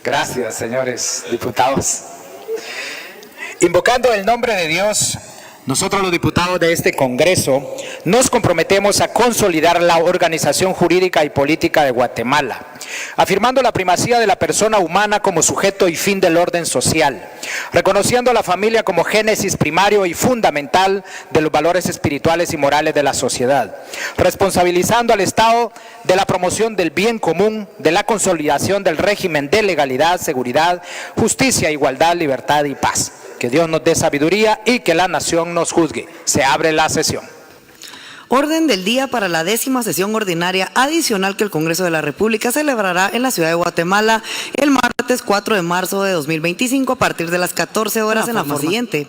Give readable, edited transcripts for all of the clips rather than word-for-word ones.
Gracias, señores diputados. Invocando el nombre de Dios, nosotros los diputados de este Congreso nos comprometemos a consolidar la organización jurídica y política de Guatemala, afirmando la primacía de la persona humana como sujeto y fin del orden social, reconociendo a la familia como génesis primario y fundamental de los valores espirituales y morales de la sociedad, responsabilizando al Estado de la promoción del bien común, de la consolidación del régimen de legalidad, seguridad, justicia, igualdad, libertad y paz. Que Dios nos dé sabiduría y que la nación nos juzgue. Se abre la sesión. Orden del día para la 10ª sesión ordinaria adicional que el Congreso de la República celebrará en la ciudad de Guatemala el martes 4 de marzo de 2025 a partir de las 14 horas en la forma siguiente.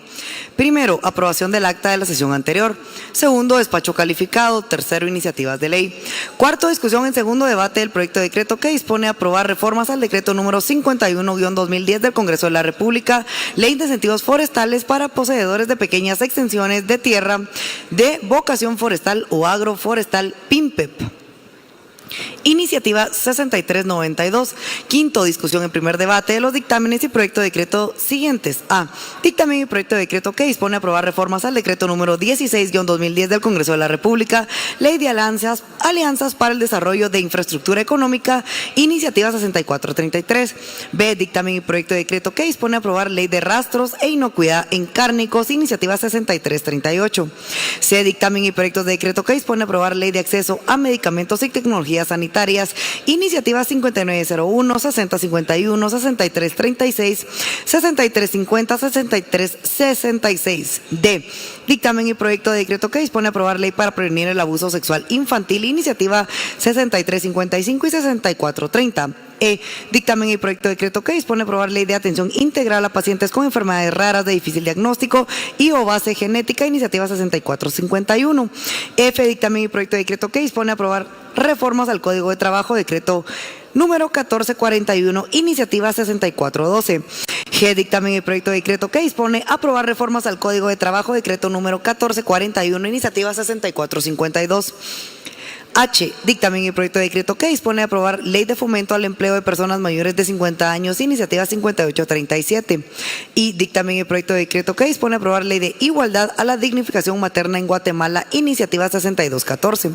Primero, aprobación del acta de la sesión anterior. Segundo, despacho calificado. Tercero, iniciativas de ley. Cuarto, discusión en segundo debate del proyecto de decreto que dispone a aprobar reformas al decreto número 51-2010 del Congreso de la República, ley de incentivos forestales para poseedores de pequeñas extensiones de tierra de vocación forestal o agroforestal PIMPEP. Iniciativa 6392. Quinto, discusión en primer debate de los dictámenes y proyecto de decreto siguientes. A. Dictamen y proyecto de decreto que dispone a aprobar reformas al decreto número 16-2010 del Congreso de la República, Ley de Alianzas para el Desarrollo de Infraestructura Económica, Iniciativa 6433. B. Dictamen y proyecto de decreto que dispone a aprobar Ley de Rastros e Inocuidad en Cárnicos, Iniciativa 6338. C. Dictamen y proyectos de decreto que dispone a aprobar Ley de Acceso a Medicamentos y Tecnologías Sanitarias, Iniciativa 5901, 6051, 6336, 6350, 6366. D. Dictamen y proyecto de decreto que dispone a aprobar ley para prevenir el abuso sexual infantil, Iniciativa 6355 y 6430. E. Dictamen y proyecto de decreto que dispone a aprobar ley de atención integral a pacientes con enfermedades raras de difícil diagnóstico y o base genética, Iniciativa 6451. F. Dictamen y proyecto de decreto que dispone a aprobar reformas al Código de Trabajo, decreto número 1441, Iniciativa 6412. G. Dictamen y proyecto de decreto que dispone a aprobar reformas al Código de Trabajo, decreto número 1441, Iniciativa 6452. H. Dictamen y proyecto de decreto que dispone a aprobar ley de fomento al empleo de personas mayores de 50 años, Iniciativa 5837. Y dictamen y proyecto de decreto que dispone a aprobar ley de igualdad a la dignificación materna en Guatemala, Iniciativa 6214.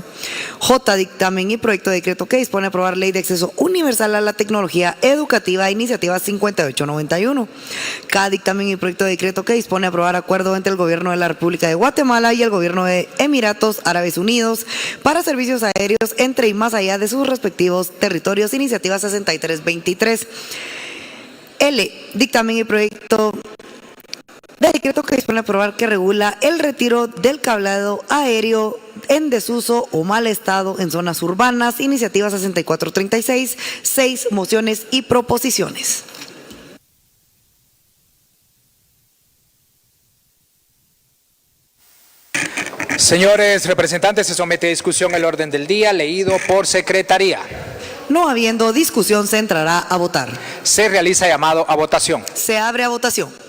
J. Dictamen y proyecto de decreto que dispone a aprobar ley de acceso universal a la tecnología educativa, Iniciativa 5891. K. Dictamen y proyecto de decreto que dispone a aprobar acuerdo entre el Gobierno de la República de Guatemala y el Gobierno de Emiratos Árabes Unidos para servicios aéreos entre y más allá de sus respectivos territorios, Iniciativa 6323. L. Dictamen y proyecto de decreto que dispone a aprobar que regula el retiro del cableado aéreo en desuso o mal estado en zonas urbanas, Iniciativa 6436, 6 mociones y proposiciones. Señores representantes, se somete a discusión el orden del día, leído por secretaría. No habiendo discusión, se entrará a votar. Se realiza llamado a votación. Se abre a votación.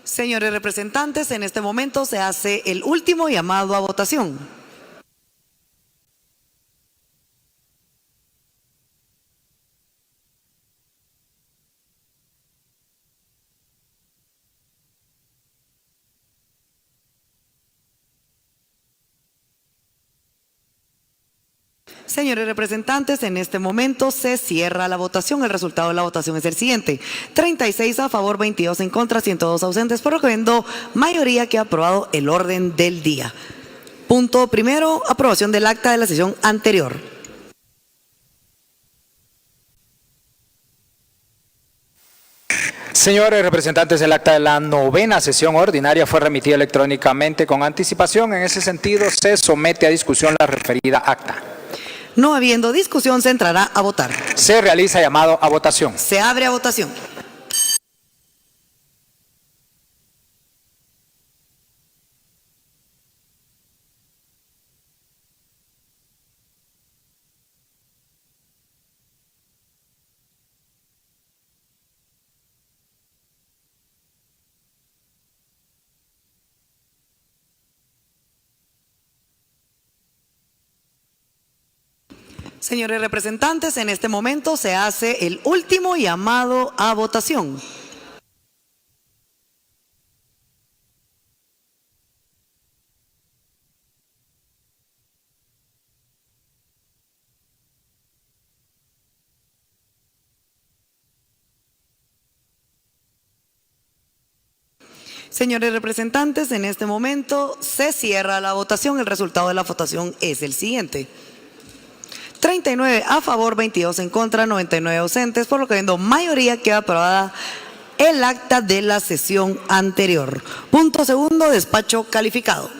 Señores representantes, en este momento se hace el último llamado a votación. Señores representantes, en este momento se cierra la votación. El resultado de la votación es el siguiente: 36 a favor, 22 en contra, 102 ausentes, por lo que viendo mayoría que ha aprobado el orden del día. Punto primero, aprobación del acta de la sesión anterior. Señores representantes, el acta de la 9ª sesión ordinaria fue remitida electrónicamente con anticipación. En ese sentido, se somete a discusión la referida acta. No habiendo discusión, se entrará a votar. Se realiza llamado a votación. Se abre a votación. Señores representantes, en este momento se hace el último llamado a votación. Señores representantes, en este momento se cierra la votación. El resultado de la votación es el siguiente: 39 a favor, 22 en contra, 99 ausentes, por lo que viendo mayoría queda aprobada el acta de la sesión anterior. Punto segundo, despacho calificado.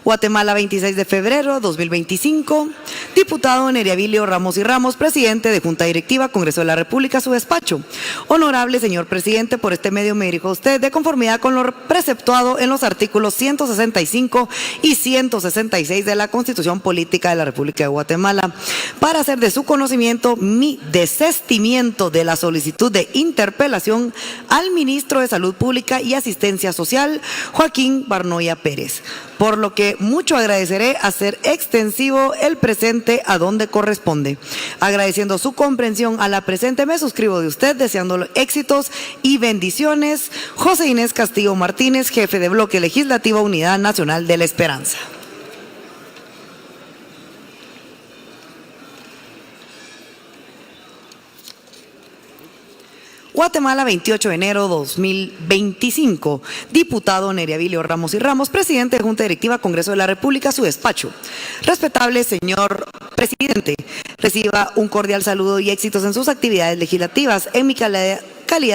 Guatemala, 26 de febrero 2025. Diputado Neriabilio Ramos y Ramos, presidente de Junta Directiva, Congreso de la República, su despacho. Honorable señor presidente, por este medio me dirijo a usted de conformidad con lo preceptuado en los artículos 165 y 166 de la Constitución Política de la República de Guatemala, para hacer de su conocimiento mi desestimiento de la solicitud de interpelación al ministro de Salud Pública y Asistencia Social, Joaquín Barnoya Pérez, por lo que mucho agradeceré hacer extensivo el presente a donde corresponde. Agradeciendo su comprensión a la presente, me suscribo de usted, deseándole éxitos y bendiciones. José Inés Castillo Martínez, jefe de Bloque Legislativo Unidad Nacional de la Esperanza. Guatemala, 28 de enero 2025. Diputado Neriabilio Ramos y Ramos, presidente de Junta Directiva, Congreso de la República, su despacho. Respetable señor presidente, reciba un cordial saludo y éxitos en sus actividades legislativas. En mi calidad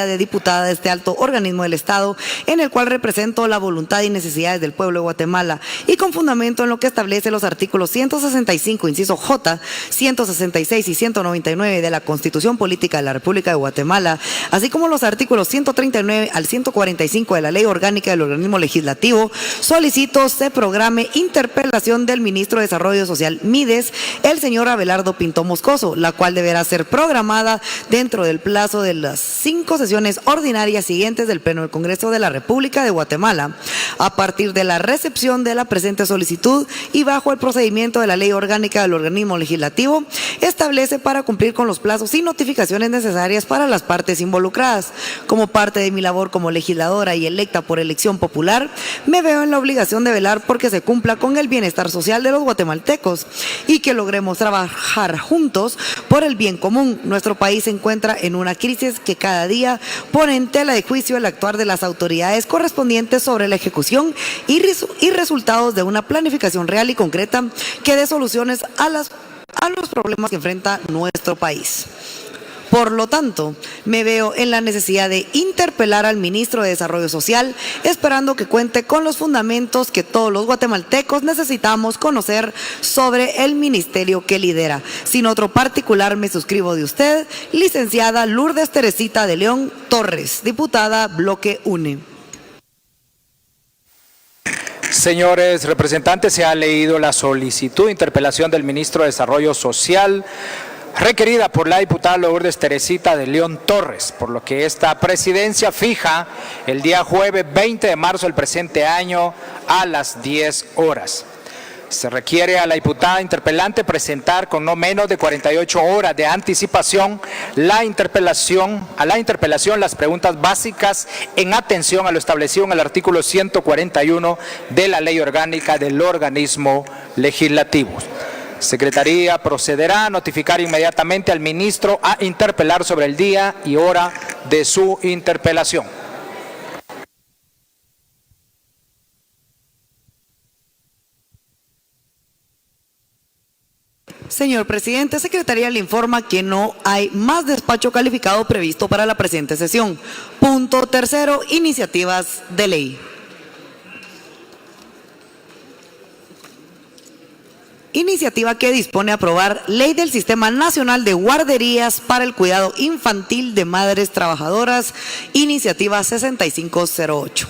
de diputada de este alto organismo del Estado, en el cual represento la voluntad y necesidades del pueblo de Guatemala, y con fundamento en lo que establece los artículos 165, inciso J, 166 y 199 de la Constitución Política de la República de Guatemala, así como los artículos 139 al 145 de la Ley Orgánica del Organismo Legislativo, solicito se programe interpelación del Ministro de Desarrollo Social MIDES, el señor Abelardo Pinto Moscoso, la cual deberá ser programada dentro del plazo de las 5 sesiones ordinarias siguientes del Pleno del Congreso de la República de Guatemala, a partir de la recepción de la presente solicitud y bajo el procedimiento de la Ley Orgánica del Organismo Legislativo, establece para cumplir con los plazos y notificaciones necesarias para las partes involucradas. Como parte de mi labor como legisladora y electa por elección popular, me veo en la obligación de velar porque se cumpla con el bienestar social de los guatemaltecos y que logremos trabajar juntos por el bien común. Nuestro país se encuentra en una crisis que cada día pone en tela de juicio el actuar de las autoridades correspondientes sobre la ejecución y resultados de una planificación real y concreta que dé soluciones a los problemas que enfrenta nuestro país. Por lo tanto, me veo en la necesidad de interpelar al ministro de Desarrollo Social, esperando que cuente con los fundamentos que todos los guatemaltecos necesitamos conocer sobre el ministerio que lidera. Sin otro particular, me suscribo de usted, licenciada Lourdes Teresita de León Torres, diputada Bloque UNE. Señores representantes, se ha leído la solicitud de interpelación del ministro de Desarrollo Social requerida por la diputada Lourdes Teresita de León Torres, por lo que esta presidencia fija el día jueves 20 de marzo del presente año a las 10 horas. Se requiere a la diputada interpelante presentar con no menos de 48 horas de anticipación a la interpelación las preguntas básicas en atención a lo establecido en el artículo 141 de la Ley Orgánica del Organismo Legislativo. Secretaría procederá a notificar inmediatamente al ministro a interpelar sobre el día y hora de su interpelación. Señor presidente, Secretaría le informa que no hay más despacho calificado previsto para la presente sesión. Punto tercero, iniciativas de ley. Iniciativa que dispone a aprobar Ley del Sistema Nacional de Guarderías para el Cuidado Infantil de Madres Trabajadoras, iniciativa 6508.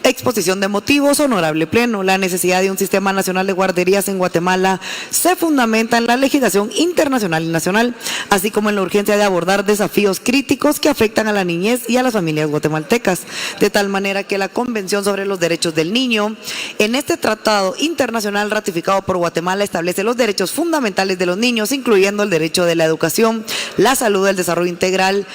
Exposición de motivos, honorable pleno. La necesidad de un sistema nacional de guarderías en Guatemala se fundamenta en la legislación internacional y nacional, así como en la urgencia de abordar desafíos críticos que afectan a la niñez y a las familias guatemaltecas, de tal manera que la Convención sobre los Derechos del Niño, en este tratado internacional ratificado por Guatemala, establece los derechos fundamentales de los niños, incluyendo el derecho de la educación, la salud, el desarrollo integral,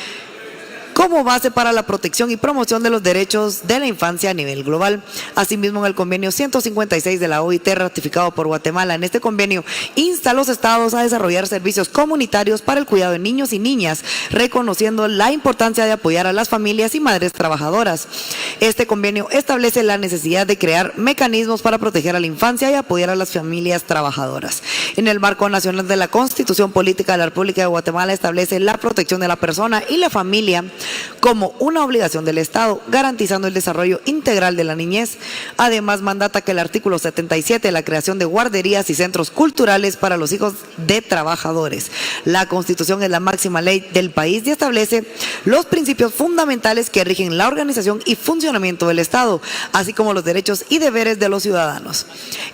como base para la protección y promoción de los derechos de la infancia a nivel global. Asimismo, en el convenio 156 de la OIT, ratificado por Guatemala, en este convenio insta a los estados a desarrollar servicios comunitarios para el cuidado de niños y niñas, reconociendo la importancia de apoyar a las familias y madres trabajadoras. Este convenio establece la necesidad de crear mecanismos para proteger a la infancia y apoyar a las familias trabajadoras. En el marco nacional de la Constitución Política de la República de Guatemala establece la protección de la persona y la familia como una obligación del Estado, garantizando el desarrollo integral de la niñez. Además, mandata que el artículo 77, la creación de guarderías y centros culturales para los hijos de trabajadores. La Constitución es la máxima ley del país y establece los principios fundamentales que rigen la organización y funcionamiento del Estado, así como los derechos y deberes de los ciudadanos.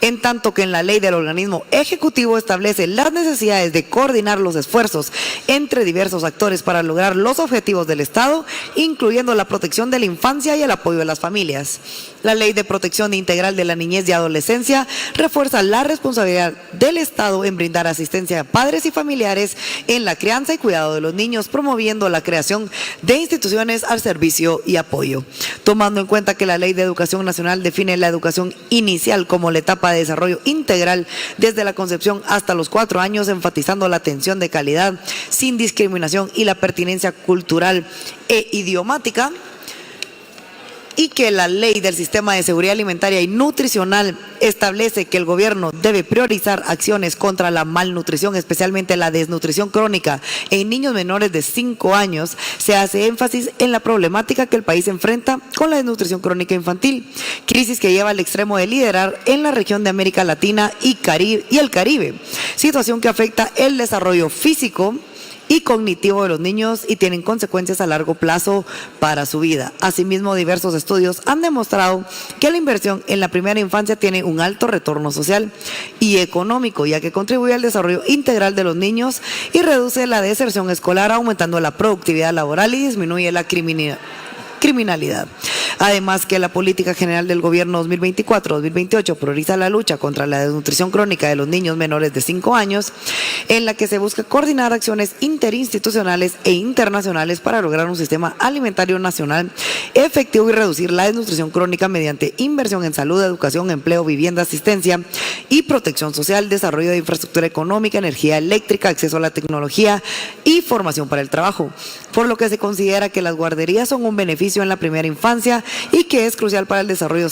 En tanto que en la ley del organismo ejecutivo establece las necesidades de coordinar los esfuerzos entre diversos actores para lograr los objetivos del Estado, incluyendo la protección de la infancia y el apoyo de las familias. La Ley de Protección Integral de la Niñez y Adolescencia refuerza la responsabilidad del Estado en brindar asistencia a padres y familiares en la crianza y cuidado de los niños, promoviendo la creación de instituciones al servicio y apoyo. Tomando en cuenta que la Ley de Educación Nacional define la educación inicial como la etapa de desarrollo integral desde la concepción hasta los 4 años, enfatizando la atención de calidad, sin discriminación y la pertinencia cultural e idiomática, y que la Ley del Sistema de Seguridad Alimentaria y Nutricional establece que el gobierno debe priorizar acciones contra la malnutrición, especialmente la desnutrición crónica en niños menores de 5 años, se hace énfasis en la problemática que el país enfrenta con la desnutrición crónica infantil, crisis que lleva al extremo de liderar en la región de América Latina y el Caribe, situación que afecta el desarrollo físico y cognitivo de los niños y tienen consecuencias a largo plazo para su vida. Asimismo, diversos estudios han demostrado que la inversión en la primera infancia tiene un alto retorno social y económico, ya que contribuye al desarrollo integral de los niños y reduce la deserción escolar, aumentando la productividad laboral y disminuye la criminalidad. Además, que la política general del gobierno 2024-2028 prioriza la lucha contra la desnutrición crónica de los niños menores de 5 años, en la que se busca coordinar acciones interinstitucionales e internacionales para lograr un sistema alimentario nacional efectivo y reducir la desnutrición crónica mediante inversión en salud, educación, empleo, vivienda, asistencia y protección social, desarrollo de infraestructura económica, energía eléctrica, acceso a la tecnología y formación para el trabajo. Por lo que se considera que las guarderías son un beneficio en la primera infancia y que es crucial para el desarrollo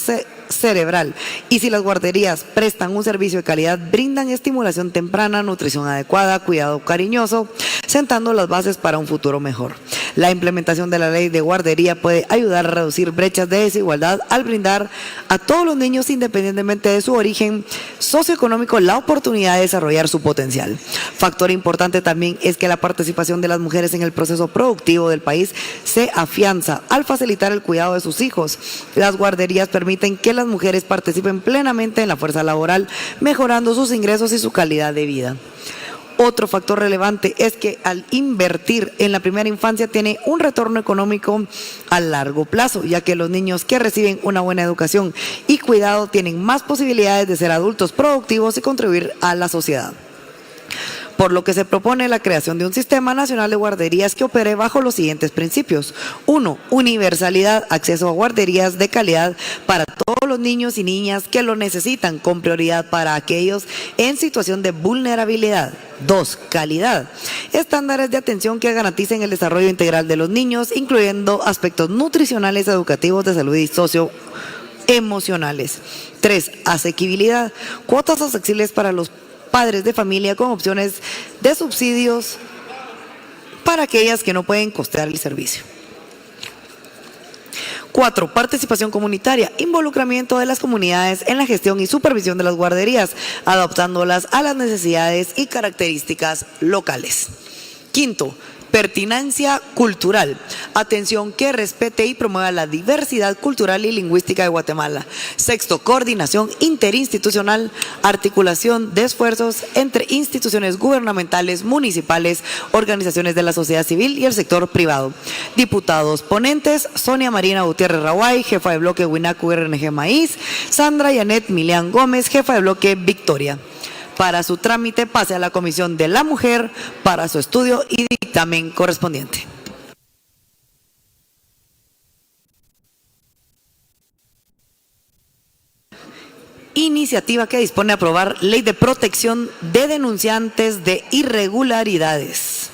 cerebral. Y si las guarderías prestan un servicio de calidad, brindan estimulación temprana, nutrición adecuada, cuidado cariñoso, sentando las bases para un futuro mejor. La implementación de la ley de guardería puede ayudar a reducir brechas de desigualdad al brindar a todos los niños, independientemente de su origen socioeconómico, la oportunidad de desarrollar su potencial. Factor importante también es que la participación de las mujeres en el proceso productivo del país se afianza al facilitar el cuidado de sus hijos. Las guarderías permiten que las mujeres participen plenamente en la fuerza laboral, mejorando sus ingresos y su calidad de vida. Otro factor relevante es que al invertir en la primera infancia tiene un retorno económico a largo plazo, ya que los niños que reciben una buena educación y cuidado tienen más posibilidades de ser adultos productivos y contribuir a la sociedad. por lo que se propone la creación de un sistema nacional de guarderías que opere bajo los siguientes principios. 1. Universalidad, acceso a guarderías de calidad para todos los niños y niñas que lo necesitan, con prioridad para aquellos en situación de vulnerabilidad. 2. Calidad. Estándares de atención que garanticen el desarrollo integral de los niños, incluyendo aspectos nutricionales, educativos, de salud y socioemocionales. 3. Asequibilidad. Cuotas accesibles para los padres de familia con opciones de subsidios para aquellas que no pueden costear el servicio. 4. Participación comunitaria, involucramiento de las comunidades en la gestión y supervisión de las guarderías, adaptándolas a las necesidades y características locales. 5. Pertinencia cultural, atención que respete y promueva la diversidad cultural y lingüística de Guatemala. 6. Coordinación interinstitucional, articulación de esfuerzos entre instituciones gubernamentales, municipales, organizaciones de la sociedad civil y el sector privado. Diputados ponentes: Sonia Marina Gutiérrez Raway, jefa de bloque Huinacu RNG Maíz; Sandra Yanet Milian Gómez, jefa de bloque Victoria. Para su trámite pase a la Comisión de la Mujer para su estudio y dictamen correspondiente. Iniciativa que dispone a aprobar Ley de Protección de Denunciantes de Irregularidades.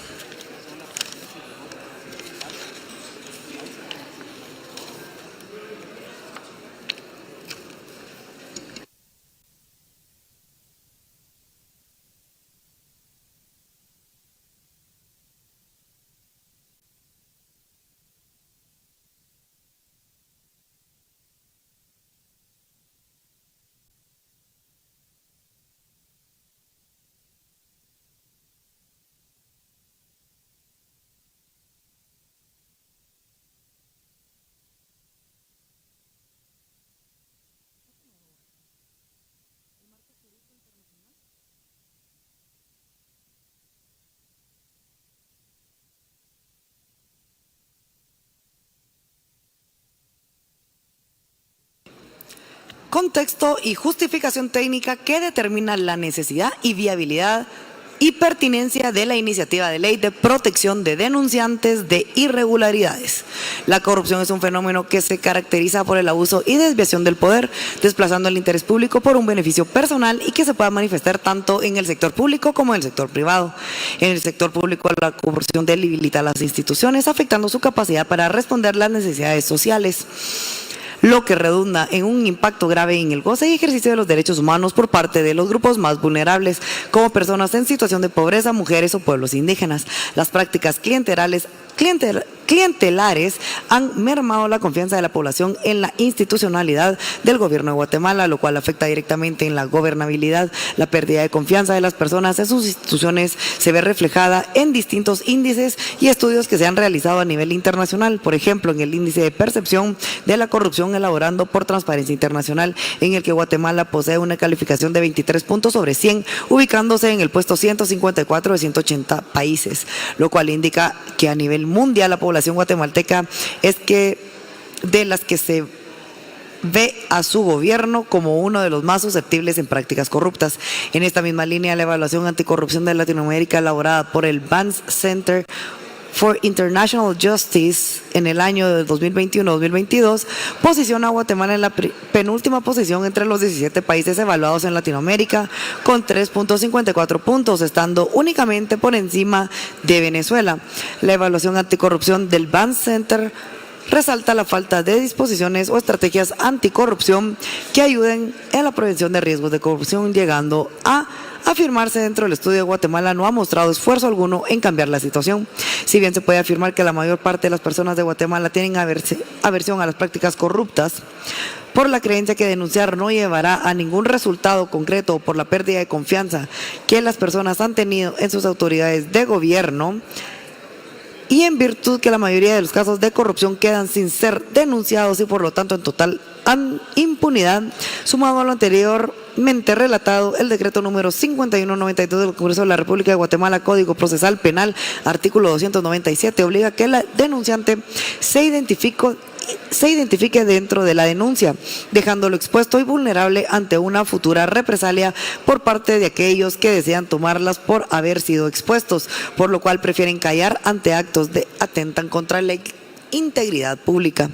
Contexto y justificación técnica que determina la necesidad y viabilidad y pertinencia de la iniciativa de ley de protección de denunciantes de irregularidades. La corrupción es un fenómeno que se caracteriza por el abuso y desviación del poder, desplazando el interés público por un beneficio personal y que se pueda manifestar tanto en el sector público como en el sector privado. En el sector público, la corrupción debilita las instituciones, afectando su capacidad para responder las necesidades sociales, lo que redunda en un impacto grave en el goce y ejercicio de los derechos humanos por parte de los grupos más vulnerables, como personas en situación de pobreza, mujeres o pueblos indígenas. Las prácticas clientelares han mermado la confianza de la población en la institucionalidad del gobierno de Guatemala, lo cual afecta directamente en la gobernabilidad. La pérdida de confianza de las personas en sus instituciones se ve reflejada en distintos índices y estudios que se han realizado a nivel internacional. Por ejemplo, en el índice de percepción de la corrupción elaborado por Transparencia Internacional, en el que Guatemala posee una calificación de 23 puntos sobre 100, ubicándose en el puesto 154 de 180 países, lo cual indica que a nivel mundial la población guatemalteca es que de las que se ve a su gobierno como uno de los más susceptibles en prácticas corruptas. En esta misma línea, la evaluación anticorrupción de Latinoamérica elaborada por el Vance Center for International Justice en el año de 2021-2022 posiciona a Guatemala en la penúltima posición entre los 17 países evaluados en Latinoamérica, con 3.54 puntos, estando únicamente por encima de Venezuela. La evaluación anticorrupción del Vance Center resalta la falta de disposiciones o estrategias anticorrupción que ayuden en la prevención de riesgos de corrupción, llegando a afirmarse dentro del estudio de Guatemala no ha mostrado esfuerzo alguno en cambiar la situación. Si bien se puede afirmar que la mayor parte de las personas de Guatemala tienen aversión a las prácticas corruptas, por la creencia que denunciar no llevará a ningún resultado concreto o por la pérdida de confianza que las personas han tenido en sus autoridades de gobierno, y en virtud que la mayoría de los casos de corrupción quedan sin ser denunciados y por lo tanto en total impunidad, sumado a lo anteriormente relatado, el decreto número 5192 del Congreso de la República de Guatemala, Código Procesal Penal, artículo 297, obliga a que la denunciante se identifique se identifique dentro de la denuncia, dejándolo expuesto y vulnerable ante una futura represalia por parte de aquellos que desean tomarlas por haber sido expuestos, por lo cual prefieren callar ante actos que atentan contra la integridad pública.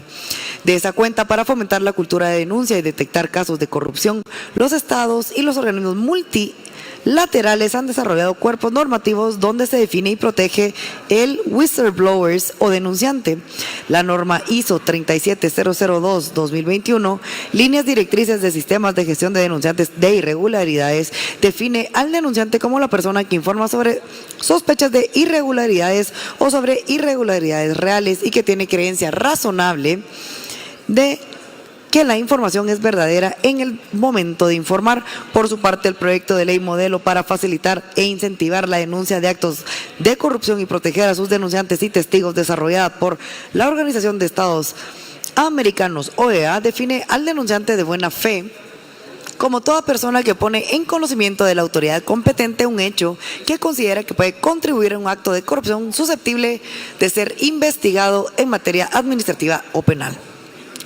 De esa cuenta, para fomentar la cultura de denuncia y detectar casos de corrupción, los estados y los organismos multilaterales han desarrollado cuerpos normativos donde se define y protege el whistleblowers o denunciante. La norma ISO 37002-2021, líneas directrices de sistemas de gestión de denunciantes de irregularidades, define al denunciante como la persona que informa sobre sospechas de irregularidades o sobre irregularidades reales y que tiene creencia razonable de que la información es verdadera en el momento de informar. Por su parte, el proyecto de ley modelo para facilitar e incentivar la denuncia de actos de corrupción y proteger a sus denunciantes y testigos, desarrollada por la Organización de Estados Americanos, OEA, define al denunciante de buena fe como toda persona que pone en conocimiento de la autoridad competente un hecho que considera que puede contribuir a un acto de corrupción susceptible de ser investigado en materia administrativa o penal.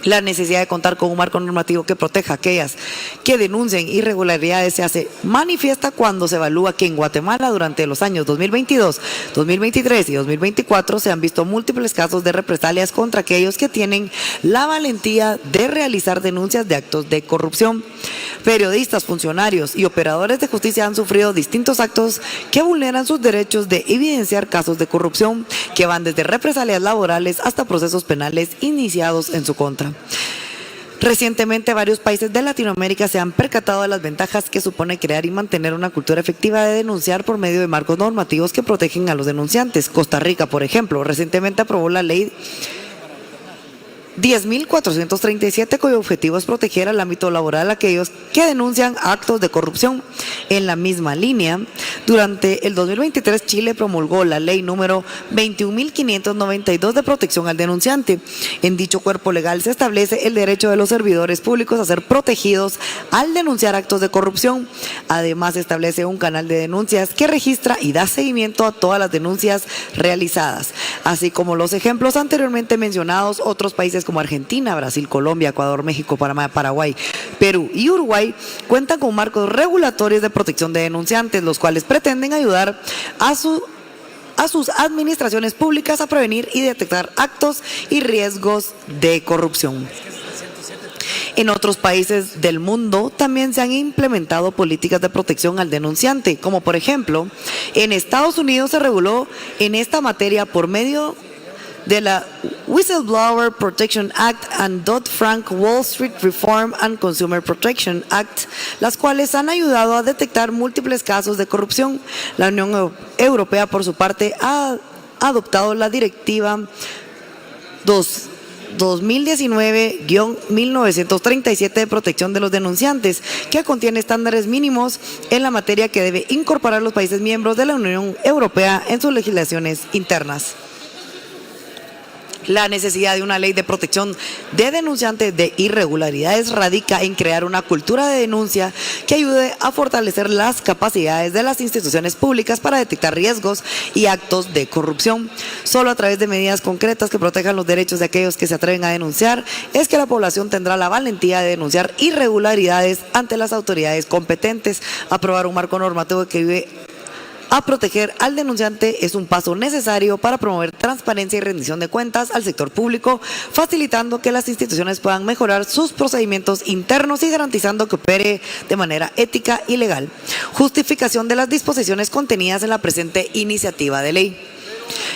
La necesidad de contar con un marco normativo que proteja a aquellas que denuncien irregularidades se hace manifiesta cuando se evalúa que en Guatemala durante los años 2022, 2023 y 2024 se han visto múltiples casos de represalias contra aquellos que tienen la valentía de realizar denuncias de actos de corrupción. Periodistas, funcionarios y operadores de justicia han sufrido distintos actos que vulneran sus derechos de evidenciar casos de corrupción que van desde represalias laborales hasta procesos penales iniciados en su contra. Recientemente, varios países de Latinoamérica se han percatado de las ventajas que supone crear y mantener una cultura efectiva de denunciar por medio de marcos normativos que protegen a los denunciantes. Costa Rica, por ejemplo, recientemente aprobó la ley 10.437, cuyo objetivo es proteger al ámbito laboral a aquellos que denuncian actos de corrupción. En la misma línea, durante el 2023, Chile promulgó la ley número 21.592 de protección al denunciante. En dicho cuerpo legal se establece el derecho de los servidores públicos a ser protegidos al denunciar actos de corrupción. Además, se establece un canal de denuncias que registra y da seguimiento a todas las denuncias realizadas. Así como los ejemplos anteriormente mencionados, otros países como Argentina, Brasil, Colombia, Ecuador, México, Panamá, Paraguay, Perú y Uruguay cuentan con marcos regulatorios de protección de denunciantes, los cuales pretenden ayudar a sus administraciones públicas a prevenir y detectar actos y riesgos de corrupción. En otros países del mundo también se han implementado políticas de protección al denunciante, como por ejemplo, en Estados Unidos se reguló en esta materia por medio de la Whistleblower Protection Act and Dodd-Frank Wall Street Reform and Consumer Protection Act, las cuales han ayudado a detectar múltiples casos de corrupción. La Unión Europea, por su parte, ha adoptado la Directiva 2019-1937 de protección de los denunciantes, que contiene estándares mínimos en la materia que debe incorporar los países miembros de la Unión Europea en sus legislaciones internas. La necesidad de una ley de protección de denunciantes de irregularidades radica en crear una cultura de denuncia que ayude a fortalecer las capacidades de las instituciones públicas para detectar riesgos y actos de corrupción. Solo a través de medidas concretas que protejan los derechos de aquellos que se atreven a denunciar es que la población tendrá la valentía de denunciar irregularidades ante las autoridades competentes. Aprobar un marco normativo que ayude a proteger al denunciante es un paso necesario para promover transparencia y rendición de cuentas al sector público, facilitando que las instituciones puedan mejorar sus procedimientos internos y garantizando que opere de manera ética y legal. Justificación de las disposiciones contenidas en la presente iniciativa de ley.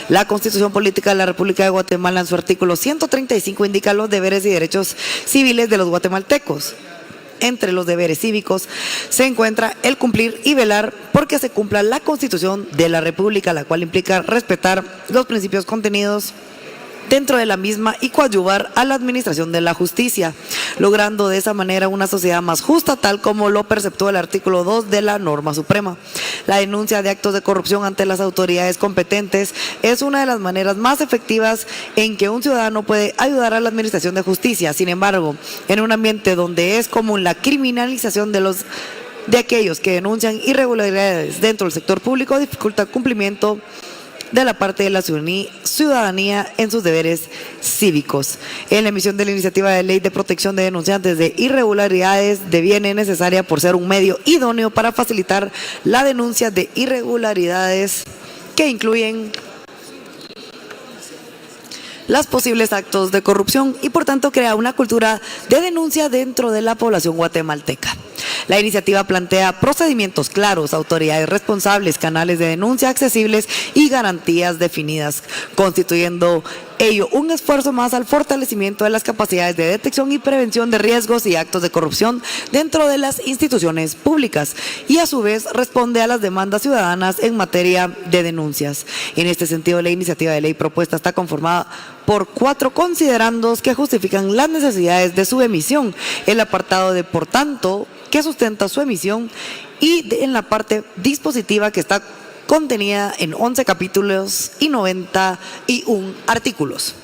La Constitución Política de la República de Guatemala, en su artículo 135, indica los deberes y derechos civiles de los guatemaltecos. Entre los deberes cívicos se encuentra el cumplir y velar porque se cumpla la Constitución de la República, la cual implica respetar los principios contenidos dentro de la misma y coadyuvar a la administración de la justicia, logrando de esa manera una sociedad más justa, tal como lo perceptúa el artículo 2 de la norma suprema. La denuncia de actos de corrupción ante las autoridades competentes es una de las maneras más efectivas en que un ciudadano puede ayudar a la administración de justicia. Sin embargo, en un ambiente donde es común la criminalización de aquellos que denuncian irregularidades dentro del sector público, dificulta el cumplimiento de la parte de la ciudadanía en sus deberes cívicos. En la emisión de la iniciativa de ley de protección de denunciantes de irregularidades deviene necesaria por ser un medio idóneo para facilitar la denuncia de irregularidades que incluyen los posibles actos de corrupción y por tanto crea una cultura de denuncia dentro de la población guatemalteca. La iniciativa plantea procedimientos claros, autoridades responsables, canales de denuncia accesibles y garantías definidas, constituyendo ello un esfuerzo más al fortalecimiento de las capacidades de detección y prevención de riesgos y actos de corrupción dentro de las instituciones públicas y a su vez responde a las demandas ciudadanas en materia de denuncias. En este sentido, la iniciativa de ley propuesta está conformada por 4 considerandos que justifican las necesidades de su emisión. El apartado de por tanto que sustenta su emisión y en la parte dispositiva que está contenida en 11 capítulos y 91 artículos.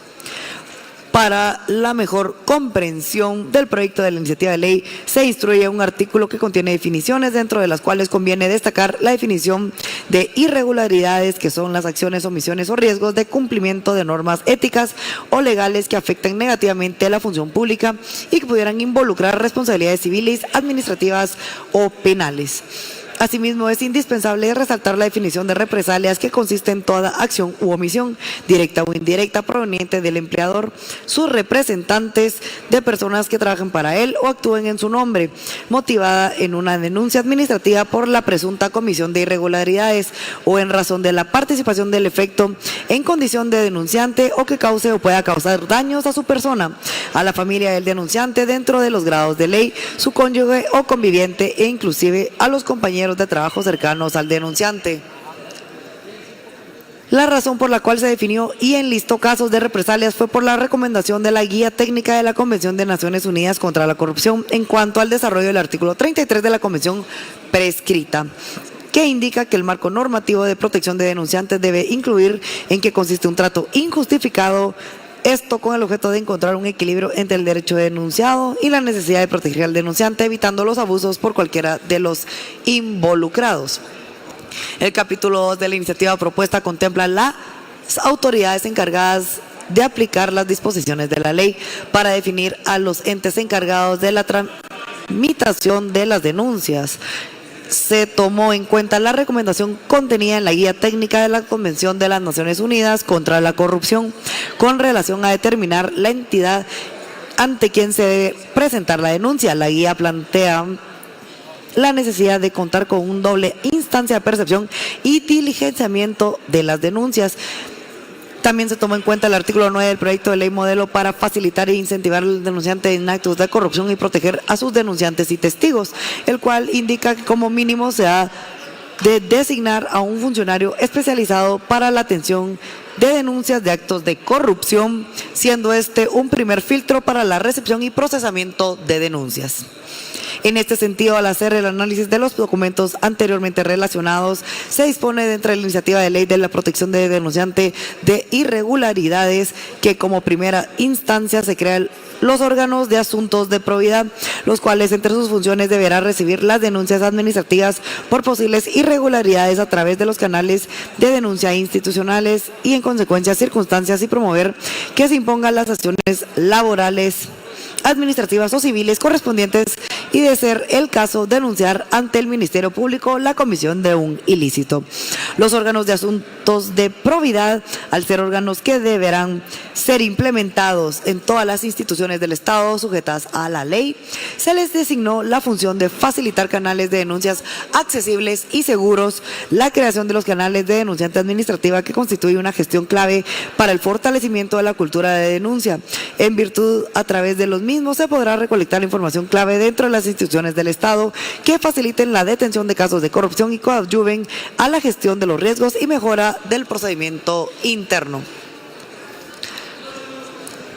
Para la mejor comprensión del proyecto de la iniciativa de ley, se instruye un artículo que contiene definiciones, dentro de las cuales conviene destacar la definición de irregularidades, que son las acciones, omisiones o riesgos de cumplimiento de normas éticas o legales que afecten negativamente a la función pública y que pudieran involucrar responsabilidades civiles, administrativas o penales. Asimismo, es indispensable resaltar la definición de represalias, que consiste en toda acción u omisión, directa o indirecta, proveniente del empleador, sus representantes, de personas que trabajen para él o actúen en su nombre, motivada en una denuncia administrativa por la presunta comisión de irregularidades o en razón de la participación del efecto en condición de denunciante o que cause o pueda causar daños a su persona, a la familia del denunciante dentro de los grados de ley, su cónyuge o conviviente e inclusive a los compañeros de trabajo cercanos al denunciante. La razón por la cual se definió y enlistó casos de represalias fue por la recomendación de la Guía Técnica de la Convención de Naciones Unidas contra la Corrupción en cuanto al desarrollo del artículo 33 de la Convención prescrita, que indica que el marco normativo de protección de denunciantes debe incluir en qué consiste un trato injustificado, esto con el objeto de encontrar un equilibrio entre el derecho de denunciado y la necesidad de proteger al denunciante, evitando los abusos por cualquiera de los involucrados. El capítulo 2 de la iniciativa propuesta contempla las autoridades encargadas de aplicar las disposiciones de la ley para definir a los entes encargados de la tramitación de las denuncias. Se tomó en cuenta la recomendación contenida en la Guía Técnica de la Convención de las Naciones Unidas contra la Corrupción con relación a determinar la entidad ante quien se debe presentar la denuncia. La guía plantea la necesidad de contar con un doble instancia de percepción y diligenciamiento de las denuncias. También se tomó en cuenta el artículo 9 del proyecto de ley modelo para facilitar e incentivar al denunciante en actos de corrupción y proteger a sus denunciantes y testigos, el cual indica que como mínimo se ha de designar a un funcionario especializado para la atención de denuncias de actos de corrupción, siendo este un primer filtro para la recepción y procesamiento de denuncias. En este sentido, al hacer el análisis de los documentos anteriormente relacionados, se dispone dentro de la iniciativa de ley de la protección de denunciante de irregularidades que como primera instancia se crean los órganos de asuntos de probidad, los cuales entre sus funciones deberán recibir las denuncias administrativas por posibles irregularidades a través de los canales de denuncia institucionales y en consecuencia circunstancias y promover que se impongan las acciones laborales, administrativas o civiles correspondientes y, de ser el caso, denunciar ante el Ministerio Público la comisión de un ilícito. Los órganos de asuntos de probidad, al ser órganos que deberán ser implementados en todas las instituciones del Estado sujetas a la ley, se les designó la función de facilitar canales de denuncias accesibles y seguros, la creación de los canales de denunciante administrativa que constituye una gestión clave para el fortalecimiento de la cultura de denuncia. En virtud, a través de los mismos se podrá recolectar información clave dentro de las instituciones del Estado que faciliten la detención de casos de corrupción y coadyuven a la gestión de los riesgos y mejora del procedimiento interno.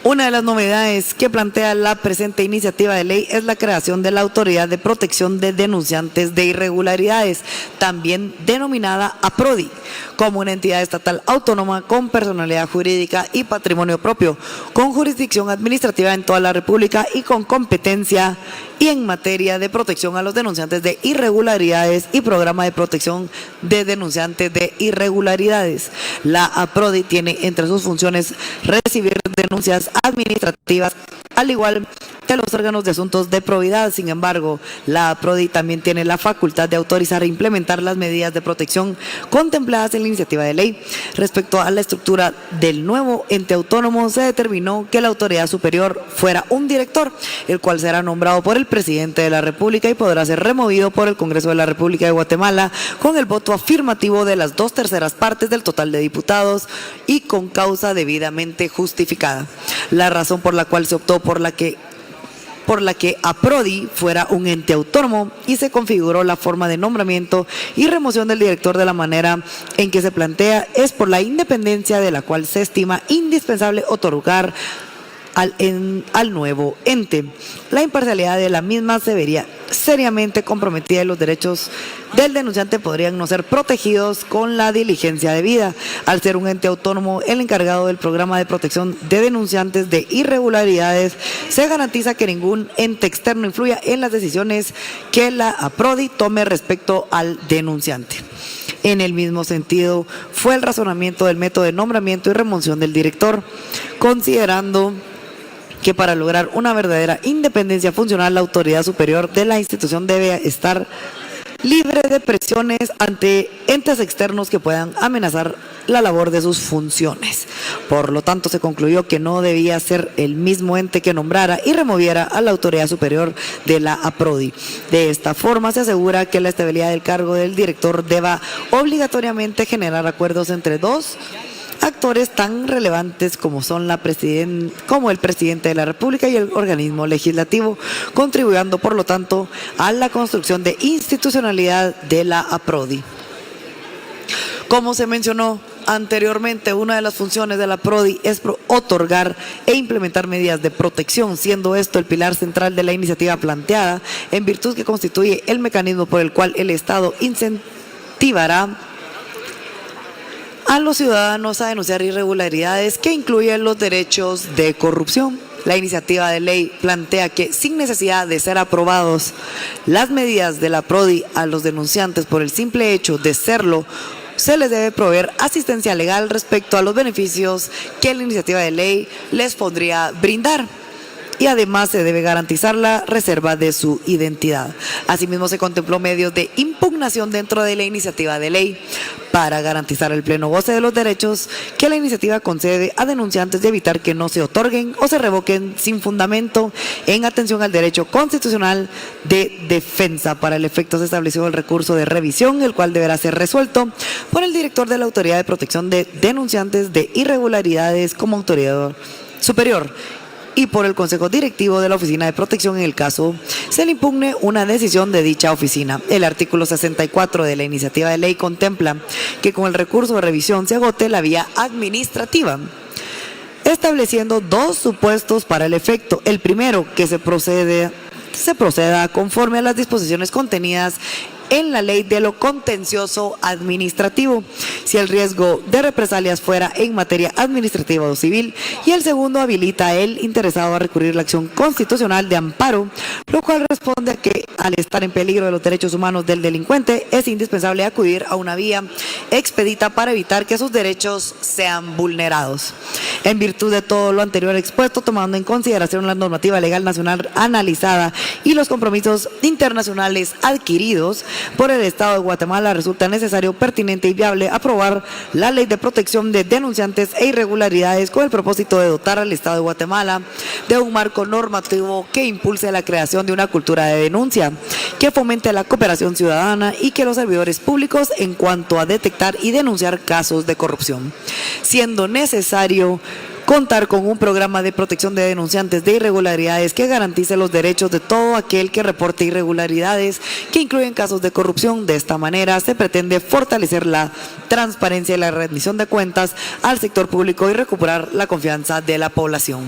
Una de las novedades que plantea la presente iniciativa de ley es la creación de la Autoridad de Protección de Denunciantes de Irregularidades, también denominada APRODI, como una entidad estatal autónoma con personalidad jurídica y patrimonio propio, con jurisdicción administrativa en toda la República y con competencia y en materia de protección a los denunciantes de irregularidades y programa de protección de denunciantes de irregularidades. La APRODI tiene entre sus funciones recibir denuncias administrativas, al igual que los órganos de asuntos de probidad. Sin embargo, la APRODI también tiene la facultad de autorizar e implementar las medidas de protección contempladas en la iniciativa de ley. Respecto a la estructura del nuevo ente autónomo, se determinó que la autoridad superior fuera un director, el cual será nombrado por el presidente de la República y podrá ser removido por el Congreso de la República de Guatemala con el voto afirmativo de las 2/3 partes del total de diputados y con causa debidamente justificada. La razón por la cual se optó por la que APRODI fuera un ente autónomo y se configuró la forma de nombramiento y remoción del director de la manera en que se plantea es por la independencia de la cual se estima indispensable otorgar al nuevo ente. La imparcialidad de la misma se vería seriamente comprometida y los derechos del denunciante podrían no ser protegidos con la diligencia debida. Al ser un ente autónomo, el encargado del programa de protección de denunciantes de irregularidades, se garantiza que ningún ente externo influya en las decisiones que la APRODI tome respecto al denunciante. En el mismo sentido, fue el razonamiento del método de nombramiento y remoción del director, considerando que para lograr una verdadera independencia funcional, la autoridad superior de la institución debe estar libre de presiones ante entes externos que puedan amenazar la labor de sus funciones. Por lo tanto, se concluyó que no debía ser el mismo ente que nombrara y removiera a la autoridad superior de la APRODI. De esta forma, se asegura que la estabilidad del cargo del director deba obligatoriamente generar acuerdos entre dos actores tan relevantes como son el presidente de la República y el organismo legislativo, contribuyendo por lo tanto a la construcción de institucionalidad de la APRODI. Como se mencionó anteriormente, una de las funciones de la APRODI es otorgar e implementar medidas de protección, siendo esto el pilar central de la iniciativa planteada, en virtud que constituye el mecanismo por el cual el Estado incentivará a los ciudadanos a denunciar irregularidades que incluyen los derechos de corrupción. La iniciativa de ley plantea que, sin necesidad de ser aprobados las medidas de la APRODI a los denunciantes por el simple hecho de serlo, se les debe proveer asistencia legal respecto a los beneficios que la iniciativa de ley les podría brindar. Y además se debe garantizar la reserva de su identidad. Asimismo, se contempló medios de impugnación dentro de la iniciativa de ley para garantizar el pleno goce de los derechos que la iniciativa concede a denunciantes y evitar que no se otorguen o se revoquen sin fundamento, en atención al derecho constitucional de defensa. Para el efecto se estableció el recurso de revisión, el cual deberá ser resuelto por el director de la Autoridad de Protección de Denunciantes de Irregularidades como autoridad superior y por el Consejo Directivo de la Oficina de Protección en el caso se le impugne una decisión de dicha oficina. El artículo 64 de la iniciativa de ley contempla que con el recurso de revisión se agote la vía administrativa, estableciendo dos supuestos para el efecto. El primero, que se proceda conforme a las disposiciones contenidas en la ley de lo contencioso administrativo, si el riesgo de represalias fuera en materia administrativa o civil, y el segundo habilita a él interesado a recurrir la acción constitucional de amparo, lo cual responde a que al estar en peligro de los derechos humanos del delincuente es indispensable acudir a una vía expedita para evitar que sus derechos sean vulnerados. En virtud de todo lo anterior expuesto, tomando en consideración la normativa legal nacional analizada y los compromisos internacionales adquiridos por el Estado de Guatemala, resulta necesario, pertinente y viable aprobar la Ley de Protección de Denunciantes e Irregularidades con el propósito de dotar al Estado de Guatemala de un marco normativo que impulse la creación de una cultura de denuncia, que fomente la cooperación ciudadana y que los servidores públicos en cuanto a detectar y denunciar casos de corrupción, siendo necesario contar con un programa de protección de denunciantes de irregularidades que garantice los derechos de todo aquel que reporte irregularidades que incluyen casos de corrupción. De esta manera se pretende fortalecer la transparencia y la rendición de cuentas al sector público y recuperar la confianza de la población.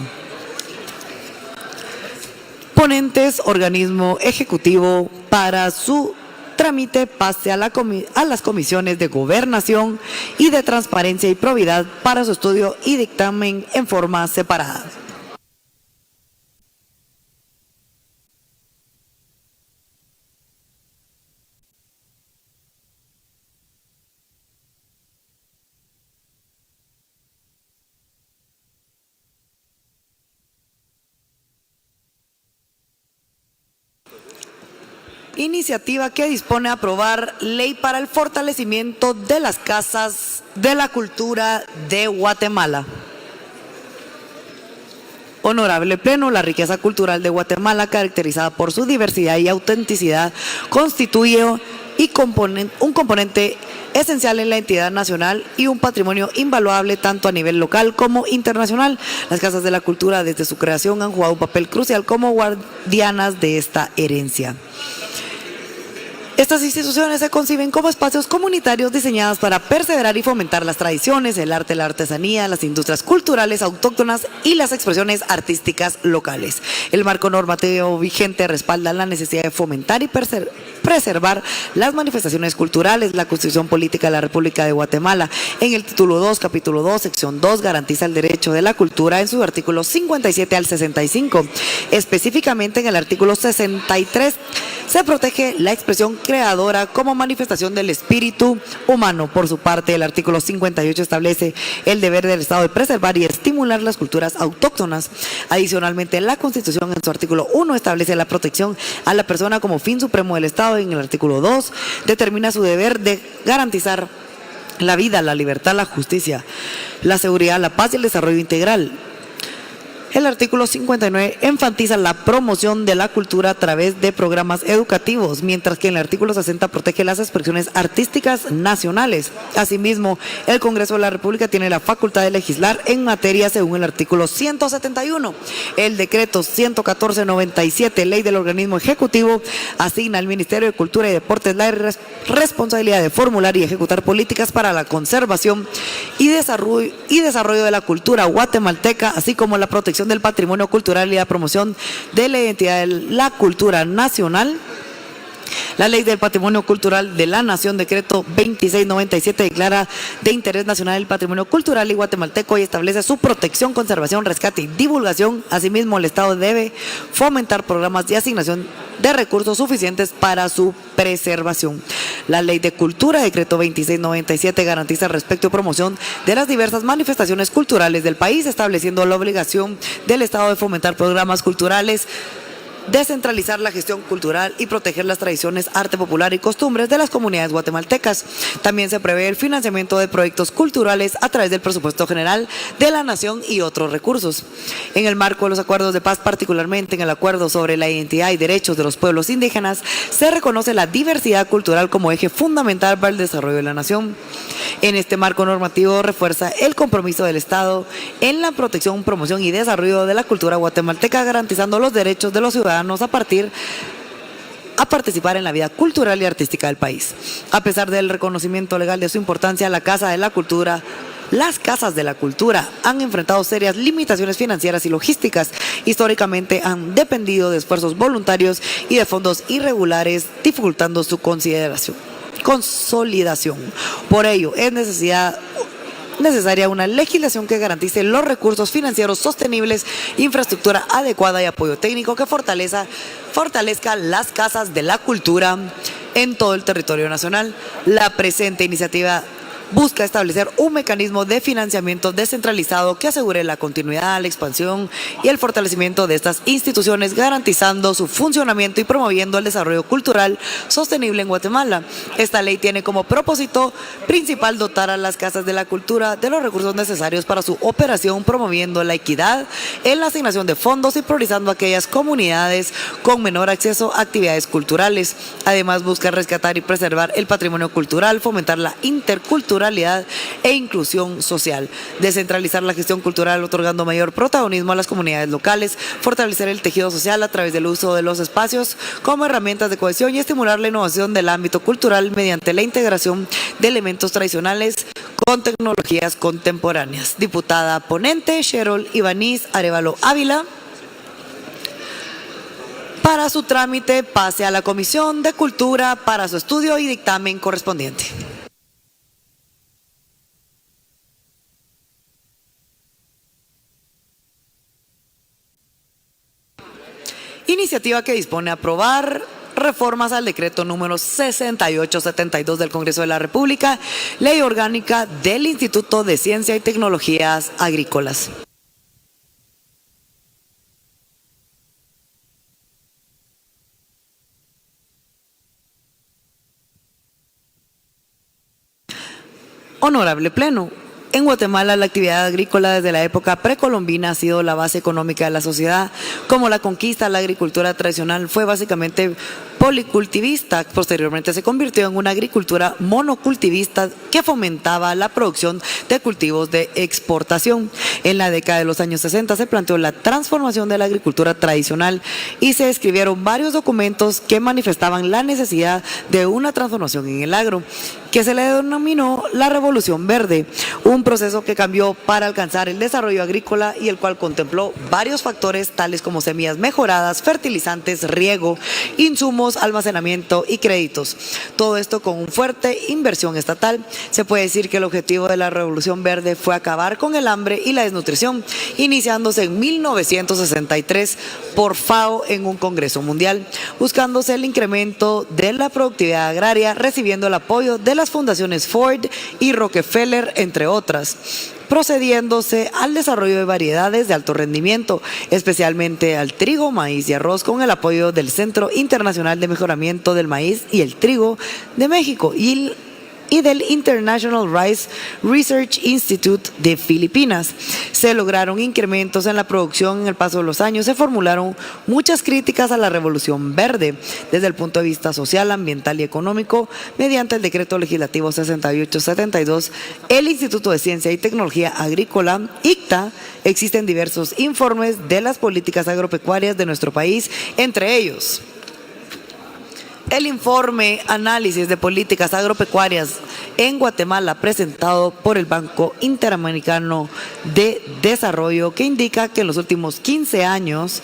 Ponentes, organismo ejecutivo, para su trámite pase a las comisiones de Gobernación y de Transparencia y Probidad para su estudio y dictamen en forma separada. Iniciativa que dispone a aprobar ley para el fortalecimiento de las casas de la cultura de Guatemala. Honorable Pleno, la riqueza cultural de Guatemala, caracterizada por su diversidad y autenticidad, constituye un componente esencial en la entidad nacional y un patrimonio invaluable tanto a nivel local como internacional. Las casas de la cultura desde su creación han jugado un papel crucial como guardianas de esta herencia. Estas instituciones se conciben como espacios comunitarios diseñados para perseverar y fomentar las tradiciones, el arte, la artesanía, las industrias culturales autóctonas y las expresiones artísticas locales. El marco normativo vigente respalda la necesidad de fomentar y preservar las manifestaciones culturales. La Constitución Política de la República de Guatemala, en el título 2, capítulo 2, sección 2, garantiza el derecho de la cultura en sus artículos 57 al 65. Específicamente en el artículo 63 se protege la expresión creadora como manifestación del espíritu humano. Por su parte, el artículo 58 establece el deber del Estado de preservar y estimular las culturas autóctonas. Adicionalmente, la Constitución en su artículo 1 establece la protección a la persona como fin supremo del Estado. En el artículo 2 determina su deber de garantizar la vida, la libertad, la justicia, la seguridad, la paz y el desarrollo integral. El artículo 59 enfatiza la promoción de la cultura a través de programas educativos, mientras que el artículo 60 protege las expresiones artísticas nacionales. Asimismo, el Congreso de la República tiene la facultad de legislar en materia según el artículo 171. El decreto 114/97, ley del organismo ejecutivo, asigna al Ministerio de Cultura y Deportes la responsabilidad de formular y ejecutar políticas para la conservación y desarrollo de la cultura guatemalteca, así como la protección del patrimonio cultural y la promoción de la identidad de la cultura nacional. La Ley del Patrimonio Cultural de la Nación, decreto 2697, declara de interés nacional el patrimonio cultural y guatemalteco y establece su protección, conservación, rescate y divulgación. Asimismo, el Estado debe fomentar programas de asignación de recursos suficientes para su preservación. La Ley de Cultura, decreto 2697, garantiza el respeto y promoción de las diversas manifestaciones culturales del país, estableciendo la obligación del Estado de fomentar programas culturales, descentralizar la gestión cultural y proteger las tradiciones, arte popular y costumbres de las comunidades guatemaltecas. También se prevé el financiamiento de proyectos culturales a través del presupuesto general de la Nación y otros recursos. En el marco de los acuerdos de paz, particularmente en el acuerdo sobre la identidad y derechos de los pueblos indígenas, se reconoce la diversidad cultural como eje fundamental para el desarrollo de la nación. En este marco normativo refuerza el compromiso del Estado en la protección, promoción y desarrollo de la cultura guatemalteca, garantizando los derechos de los ciudadanos a participar en la vida cultural y artística del país. A pesar del reconocimiento legal de su importancia, las casas de la cultura han enfrentado serias limitaciones financieras y logísticas. Históricamente han dependido de esfuerzos voluntarios y de fondos irregulares, dificultando su consolidación. Por ello, es necesaria una legislación que garantice los recursos financieros sostenibles, infraestructura adecuada y apoyo técnico que fortalezca las casas de la cultura en todo el territorio nacional. La presente iniciativa busca establecer un mecanismo de financiamiento descentralizado que asegure la continuidad, la expansión y el fortalecimiento de estas instituciones, garantizando su funcionamiento y promoviendo el desarrollo cultural sostenible en Guatemala. Esta ley tiene como propósito principal dotar a las casas de la cultura de los recursos necesarios para su operación, promoviendo la equidad en la asignación de fondos y priorizando aquellas comunidades con menor acceso a actividades culturales. Además, busca rescatar y preservar el patrimonio cultural, fomentar la interculturalidad e inclusión social, descentralizar la gestión cultural otorgando mayor protagonismo a las comunidades locales, fortalecer el tejido social a través del uso de los espacios como herramientas de cohesión y estimular la innovación del ámbito cultural mediante la integración de elementos tradicionales con tecnologías contemporáneas. Diputada ponente, Cheryl Ibáñez Arévalo Ávila. Para su trámite pase a la Comisión de Cultura para su estudio y dictamen correspondiente. Iniciativa que dispone a aprobar reformas al decreto número 6872 del Congreso de la República, Ley Orgánica del Instituto de Ciencia y Tecnologías Agrícolas. Honorable Pleno. En Guatemala, la actividad agrícola desde la época precolombina ha sido la base económica de la sociedad. Como la conquista, la agricultura tradicional fue básicamente policultivista. Posteriormente se convirtió en una agricultura monocultivista que fomentaba la producción de cultivos de exportación. En la década de los años 60 se planteó la transformación de la agricultura tradicional y se escribieron varios documentos que manifestaban la necesidad de una transformación en el agro, que se le denominó la Revolución Verde, un proceso que cambió para alcanzar el desarrollo agrícola y el cual contempló varios factores tales como semillas mejoradas, fertilizantes, riego, insumos, almacenamiento y créditos. Todo esto con una fuerte inversión estatal. Se puede decir que el objetivo de la Revolución Verde fue acabar con el hambre y la desnutrición, iniciándose en 1963 por FAO en un Congreso Mundial, buscándose el incremento de la productividad agraria, recibiendo el apoyo de las fundaciones Ford y Rockefeller, entre otras, procediéndose al desarrollo de variedades de alto rendimiento, especialmente al trigo, maíz y arroz, con el apoyo del Centro Internacional de Mejoramiento del Maíz y el Trigo de México y del International Rice Research Institute de Filipinas. Se lograron incrementos en la producción en el paso de los años. Se formularon muchas críticas a la Revolución Verde desde el punto de vista social, ambiental y económico. Mediante el Decreto Legislativo 6872, el Instituto de Ciencia y Tecnología Agrícola, ICTA, existen diversos informes de las políticas agropecuarias de nuestro país, entre ellos el informe Análisis de Políticas Agropecuarias en Guatemala, presentado por el Banco Interamericano de Desarrollo, que indica que en los últimos 15 años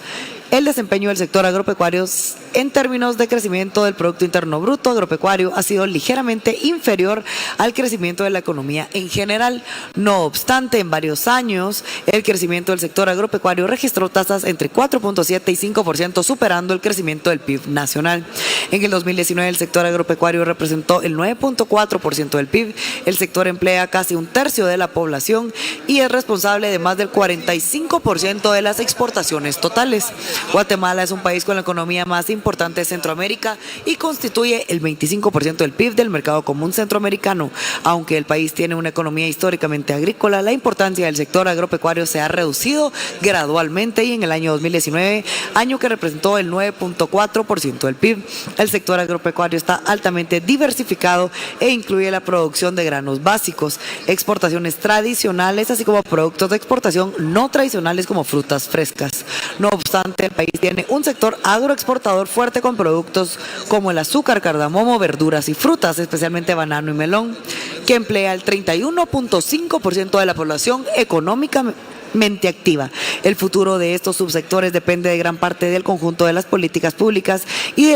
el desempeño del sector agropecuario en términos de crecimiento del Producto Interno Bruto agropecuario ha sido ligeramente inferior al crecimiento de la economía en general. No obstante, en varios años, el crecimiento del sector agropecuario registró tasas entre 4.7 y 5%, superando el crecimiento del PIB nacional. En el 2019, el sector agropecuario representó el 9.4% del PIB. El sector emplea casi un tercio de la población y es responsable de más del 45% de las exportaciones totales. Guatemala es un país con la economía más importante de Centroamérica y constituye el 25% del PIB del mercado común centroamericano. Aunque el país tiene una economía históricamente agrícola, la importancia del sector agropecuario se ha reducido gradualmente y en el año 2019, año que representó el 9.4% del PIB, el sector agropecuario está altamente diversificado e incluye la producción de granos básicos, exportaciones tradicionales, así como productos de exportación no tradicionales como frutas frescas. No obstante, el país tiene un sector agroexportador fuerte con productos como el azúcar, cardamomo, verduras y frutas, especialmente banano y melón, que emplea el 31.5% de la población económicamente activa. El futuro de estos subsectores depende de gran parte del conjunto de las políticas públicas y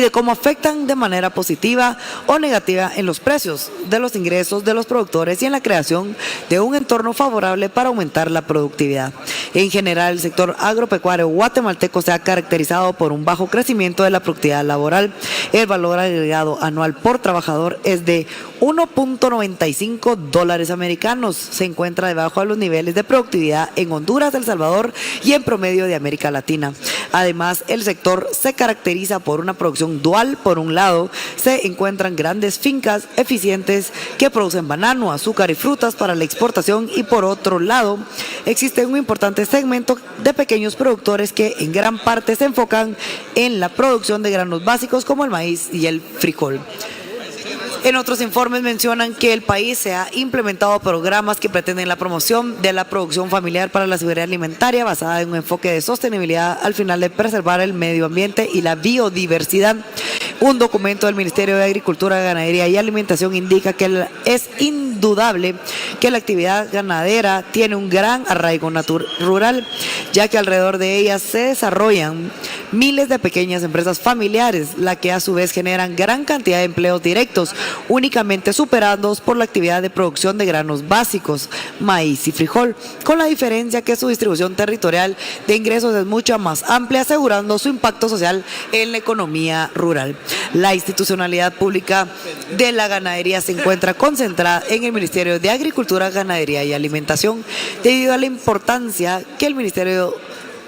de cómo afectan de manera positiva o negativa en los precios de los ingresos de los productores y en la creación de un entorno favorable para aumentar la productividad. En general, el sector agropecuario guatemalteco se ha caracterizado por un bajo crecimiento de la productividad laboral. El valor agregado anual por trabajador es de $1.95 americanos. Se encuentra debajo de los niveles de productividad en Honduras, El Salvador y en promedio de América Latina. Además, el sector se caracteriza por una producción dual. Por un lado, se encuentran grandes fincas eficientes que producen banano, azúcar y frutas para la exportación, y por otro lado, existe un importante segmento de pequeños productores que en gran parte se enfocan en la producción de granos básicos como el maíz y el frijol. En otros informes mencionan que el país se ha implementado programas que pretenden la promoción de la producción familiar para la seguridad alimentaria basada en un enfoque de sostenibilidad al final de preservar el medio ambiente y la biodiversidad. Un documento del Ministerio de Agricultura, Ganadería y Alimentación indica que es indudable que la actividad ganadera tiene un gran arraigo rural, ya que alrededor de ella se desarrollan miles de pequeñas empresas familiares, la que a su vez generan gran cantidad de empleos directos, únicamente superados por la actividad de producción de granos básicos, maíz y frijol, con la diferencia que su distribución territorial de ingresos es mucho más amplia, asegurando su impacto social en la economía rural. La institucionalidad pública de la ganadería se encuentra concentrada en el Ministerio de Agricultura, Ganadería y Alimentación, debido a la importancia que el Ministerio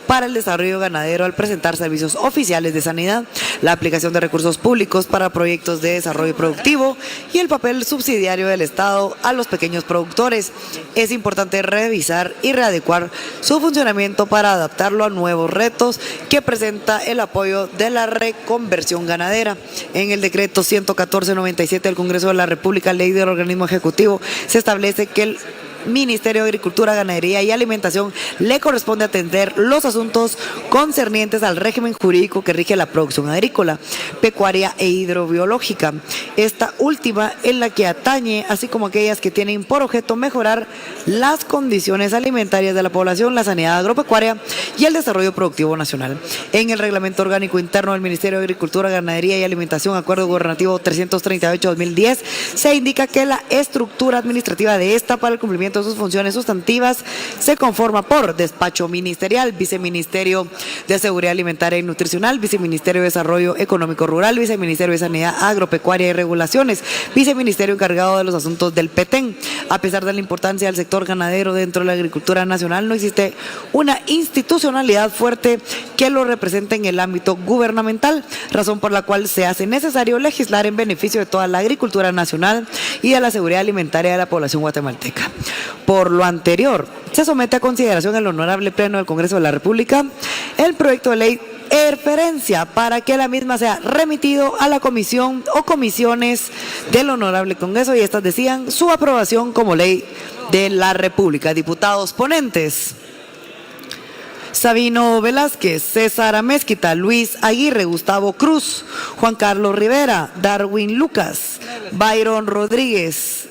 para el desarrollo ganadero al presentar servicios oficiales de sanidad, la aplicación de recursos públicos para proyectos de desarrollo productivo y el papel subsidiario del Estado a los pequeños productores. Es importante revisar y readecuar su funcionamiento para adaptarlo a nuevos retos que presenta el apoyo de la reconversión ganadera. En el decreto 114/97 del Congreso de la República, ley del organismo ejecutivo, se establece que el Ministerio de Agricultura, Ganadería y Alimentación le corresponde atender los asuntos concernientes al régimen jurídico que rige la producción agrícola, pecuaria e hidrobiológica. Esta última en la que atañe, así como aquellas que tienen por objeto mejorar las condiciones alimentarias de la población, la sanidad agropecuaria y el desarrollo productivo nacional. En el reglamento orgánico interno del Ministerio de Agricultura, Ganadería y Alimentación, Acuerdo Gubernativo 338/2010, se indica que la estructura administrativa de esta para el cumplimiento de sus funciones sustantivas se conforma por despacho ministerial, viceministerio de Seguridad Alimentaria y Nutricional, viceministerio de Desarrollo Económico Rural, viceministerio de Sanidad Agropecuaria y Regulaciones, viceministerio encargado de los asuntos del Petén. A pesar de la importancia del sector ganadero dentro de la agricultura nacional, no existe una institucionalidad fuerte que lo represente en el ámbito gubernamental, razón por la cual se hace necesario legislar en beneficio de toda la agricultura nacional y de la seguridad alimentaria de la población guatemalteca. Por lo anterior, se somete a consideración el Honorable Pleno del Congreso de la República el proyecto de ley referencia para que la misma sea remitido a la comisión o comisiones del Honorable Congreso y estas decían su aprobación como ley de la República. Diputados ponentes: Sabino Velázquez, César Amezquita, Luis Aguirre, Gustavo Cruz, Juan Carlos Rivera, Darwin Lucas, Byron Rodríguez,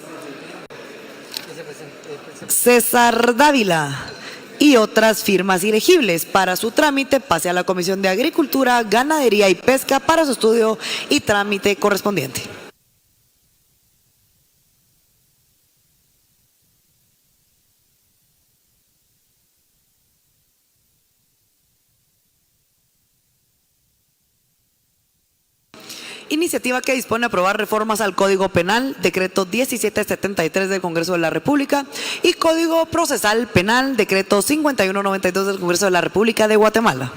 César Dávila y otras firmas elegibles. Para su trámite pase a la Comisión de Agricultura, Ganadería y Pesca para su estudio y trámite correspondiente. Iniciativa que dispone a aprobar reformas al Código Penal, decreto 1773 del Congreso de la República y Código Procesal Penal, decreto 5192 del Congreso de la República de Guatemala.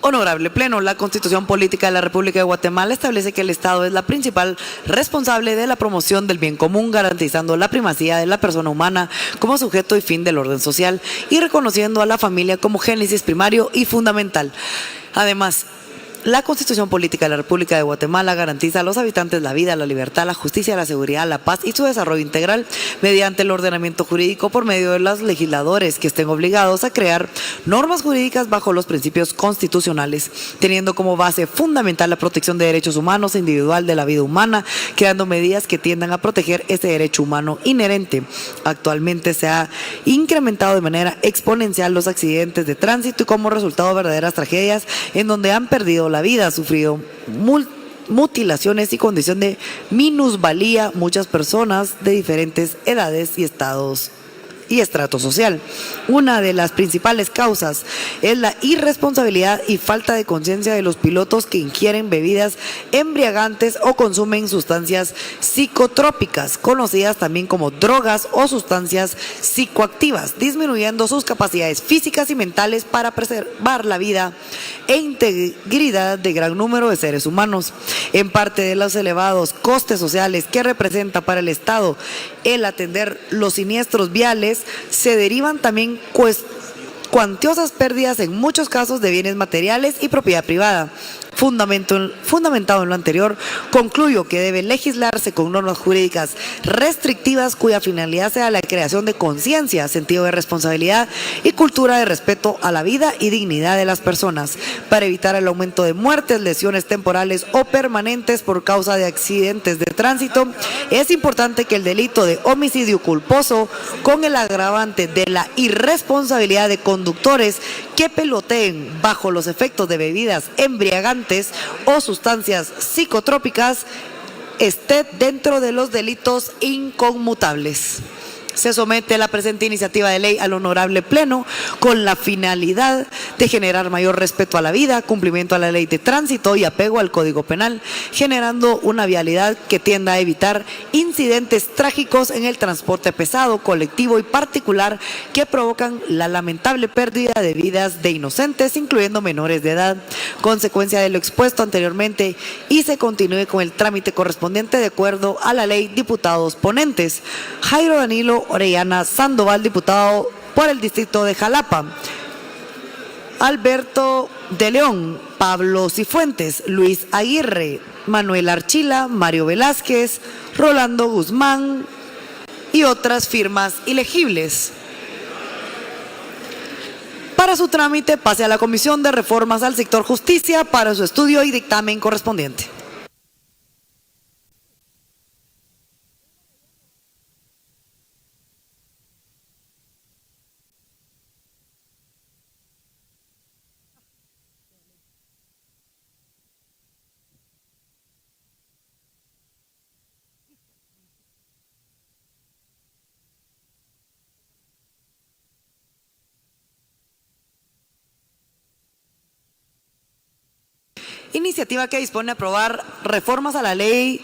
Honorable Pleno, la Constitución Política de la República de Guatemala establece que el Estado es la principal responsable de la promoción del bien común, garantizando la primacía de la persona humana como sujeto y fin del orden social y reconociendo a la familia como génesis primario y fundamental. Además, la Constitución Política de la República de Guatemala garantiza a los habitantes la vida, la libertad, la justicia, la seguridad, la paz y su desarrollo integral mediante el ordenamiento jurídico por medio de los legisladores que estén obligados a crear normas jurídicas bajo los principios constitucionales, teniendo como base fundamental la protección de derechos humanos e individual de la vida humana, creando medidas que tiendan a proteger ese derecho humano inherente. Actualmente se ha incrementado de manera exponencial los accidentes de tránsito y como resultado verdaderas tragedias en donde han perdido la vida, ha sufrido mutilaciones y condición de minusvalía muchas personas de diferentes edades y estados y estrato social. Una de las principales causas es la irresponsabilidad y falta de conciencia de los pilotos que ingieren bebidas embriagantes o consumen sustancias psicotrópicas, conocidas también como drogas o sustancias psicoactivas, disminuyendo sus capacidades físicas y mentales para preservar la vida e integridad de gran número de seres humanos. En parte de los elevados costes sociales que representa para el Estado el atender los siniestros viales, se derivan también cuantiosas pérdidas en muchos casos de bienes materiales y propiedad privada. Fundamentado en lo anterior, concluyo que debe legislarse con normas jurídicas restrictivas cuya finalidad sea la creación de conciencia, sentido de responsabilidad y cultura de respeto a la vida y dignidad de las personas, para evitar el aumento de muertes, lesiones temporales o permanentes por causa de accidentes de tránsito. Es importante que el delito de homicidio culposo, con el agravante de la irresponsabilidad de conductores que peloteen bajo los efectos de bebidas embriagantes o sustancias psicotrópicas, esté dentro de los delitos inconmutables. Se somete la presente iniciativa de ley al honorable Pleno con la finalidad de generar mayor respeto a la vida, cumplimiento a la ley de tránsito y apego al Código Penal, generando una vialidad que tienda a evitar incidentes trágicos en el transporte pesado, colectivo y particular que provocan la lamentable pérdida de vidas de inocentes, incluyendo menores de edad. Consecuencia de lo expuesto anteriormente, y se continúe con el trámite correspondiente de acuerdo a la ley. Diputados ponentes: Jairo Danilo Orellana Sandoval, diputado por el distrito de Jalapa; Alberto de León, Pablo Cifuentes, Luis Aguirre, Manuel Archila, Mario Velázquez, Rolando Guzmán y otras firmas ilegibles. Para su trámite pase a la Comisión de Reformas al Sector Justicia para su estudio y dictamen correspondiente. Iniciativa que dispone a aprobar reformas a la ley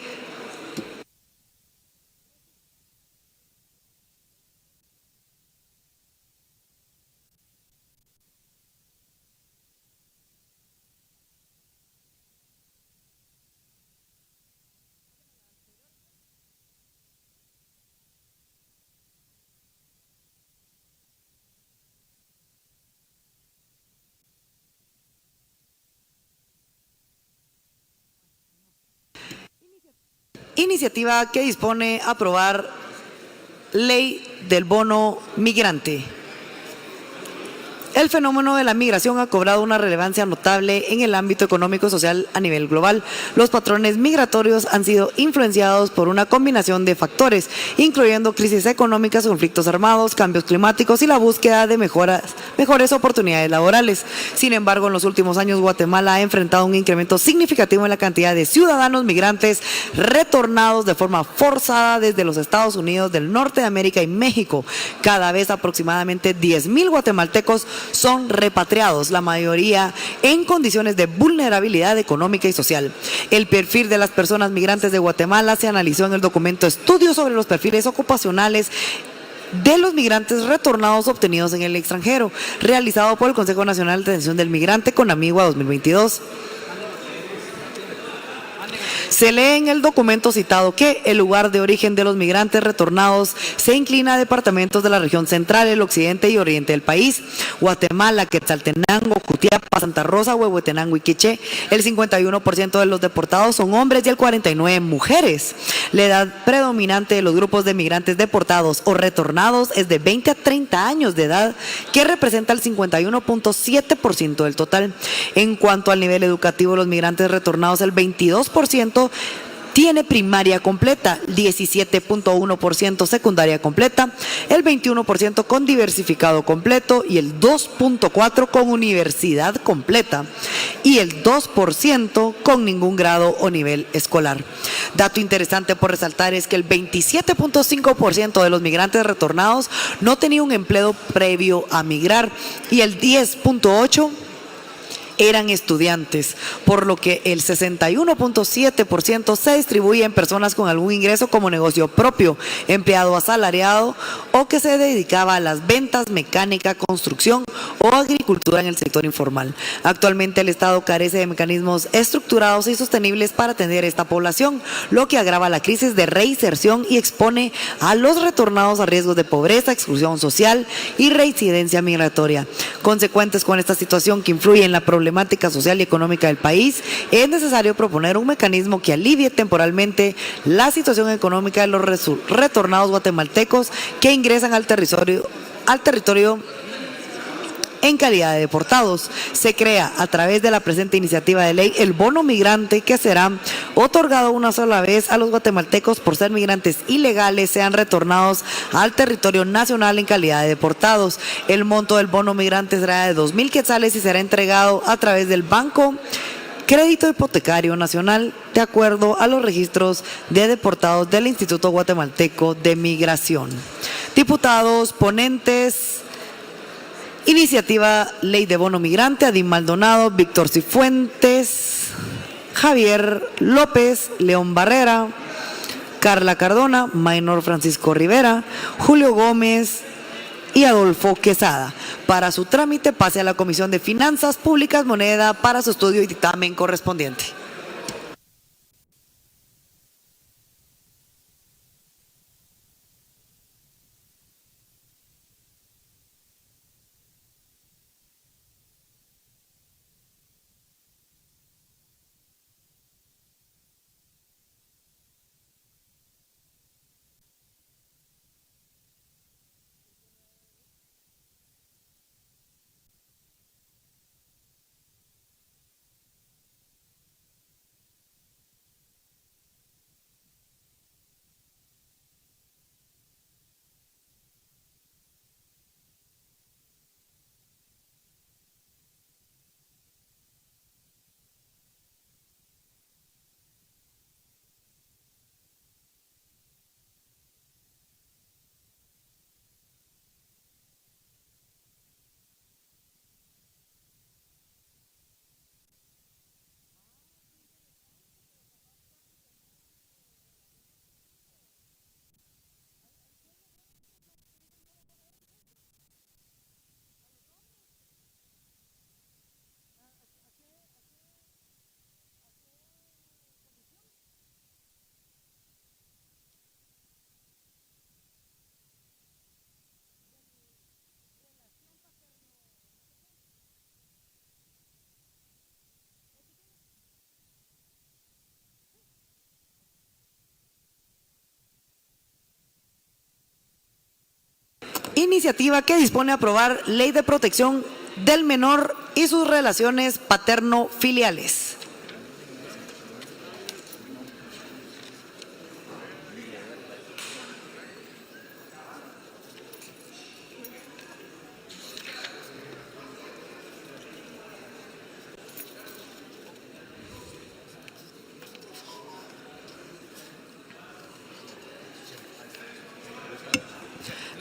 que dispone a aprobar ley del bono migrante. El fenómeno de la migración ha cobrado una relevancia notable en el ámbito económico y social a nivel global. Los patrones migratorios han sido influenciados por una combinación de factores, incluyendo crisis económicas, conflictos armados, cambios climáticos y la búsqueda de mejores oportunidades laborales. Sin embargo, en los últimos años, Guatemala ha enfrentado un incremento significativo en la cantidad de ciudadanos migrantes retornados de forma forzada desde los Estados Unidos del Norte de América y México. Cada vez aproximadamente 10,000 guatemaltecos son repatriados, la mayoría en condiciones de vulnerabilidad económica y social. El perfil de las personas migrantes de Guatemala se analizó en el documento Estudio sobre los perfiles ocupacionales de los migrantes retornados obtenidos en el extranjero, realizado por el Consejo Nacional de Atención del Migrante, CONAMIGUA 2022. Se lee en el documento citado que el lugar de origen de los migrantes retornados se inclina a departamentos de la región central, el occidente y oriente del país: Guatemala, Quetzaltenango, Cutiapa, Santa Rosa, Huehuetenango y Quiché. El 51% de los deportados son hombres y el 49% mujeres. La edad predominante de los grupos de migrantes deportados o retornados es de 20 a 30 años de edad, que representa el 51.7% del total. En cuanto al nivel educativo de los migrantes retornados, el 22% tiene primaria completa, 17.1% secundaria completa, el 21% con diversificado completo y el 2.4% con universidad completa y el 2% con ningún grado o nivel escolar. Dato interesante por resaltar es que el 27.5% de los migrantes retornados no tenía un empleo previo a migrar y el 10.8% eran estudiantes, por lo que el 61.7% se distribuye en personas con algún ingreso como negocio propio, empleado asalariado o que se dedicaba a las ventas, mecánica, construcción o agricultura en el sector informal. Actualmente el Estado carece de mecanismos estructurados y sostenibles para atender a esta población, lo que agrava la crisis de reinserción y expone a los retornados a riesgos de pobreza, exclusión social y reincidencia migratoria. Consecuentes con esta situación que influye en la problemática problemática social y económica del país, es necesario proponer un mecanismo que alivie temporalmente la situación económica de los retornados guatemaltecos que ingresan al territorio en calidad de deportados. Se crea a través de la presente iniciativa de ley el bono migrante, que será otorgado una sola vez a los guatemaltecos por ser migrantes ilegales, sean retornados al territorio nacional en calidad de deportados. El monto del bono migrante será de 2,000 quetzales y será entregado a través del Banco Crédito Hipotecario Nacional, de acuerdo a los registros de deportados del Instituto Guatemalteco de Migración. Diputados, ponentes. Iniciativa Ley de Bono Migrante: Adín Maldonado, Víctor Cifuentes, Javier López, León Barrera, Carla Cardona, Maynor Francisco Rivera, Julio Gómez y Adolfo Quesada. Para su trámite pase a la Comisión de Finanzas Públicas, Moneda, para su estudio y dictamen correspondiente. Iniciativa que dispone a aprobar Ley de Protección del Menor y sus relaciones paterno-filiales.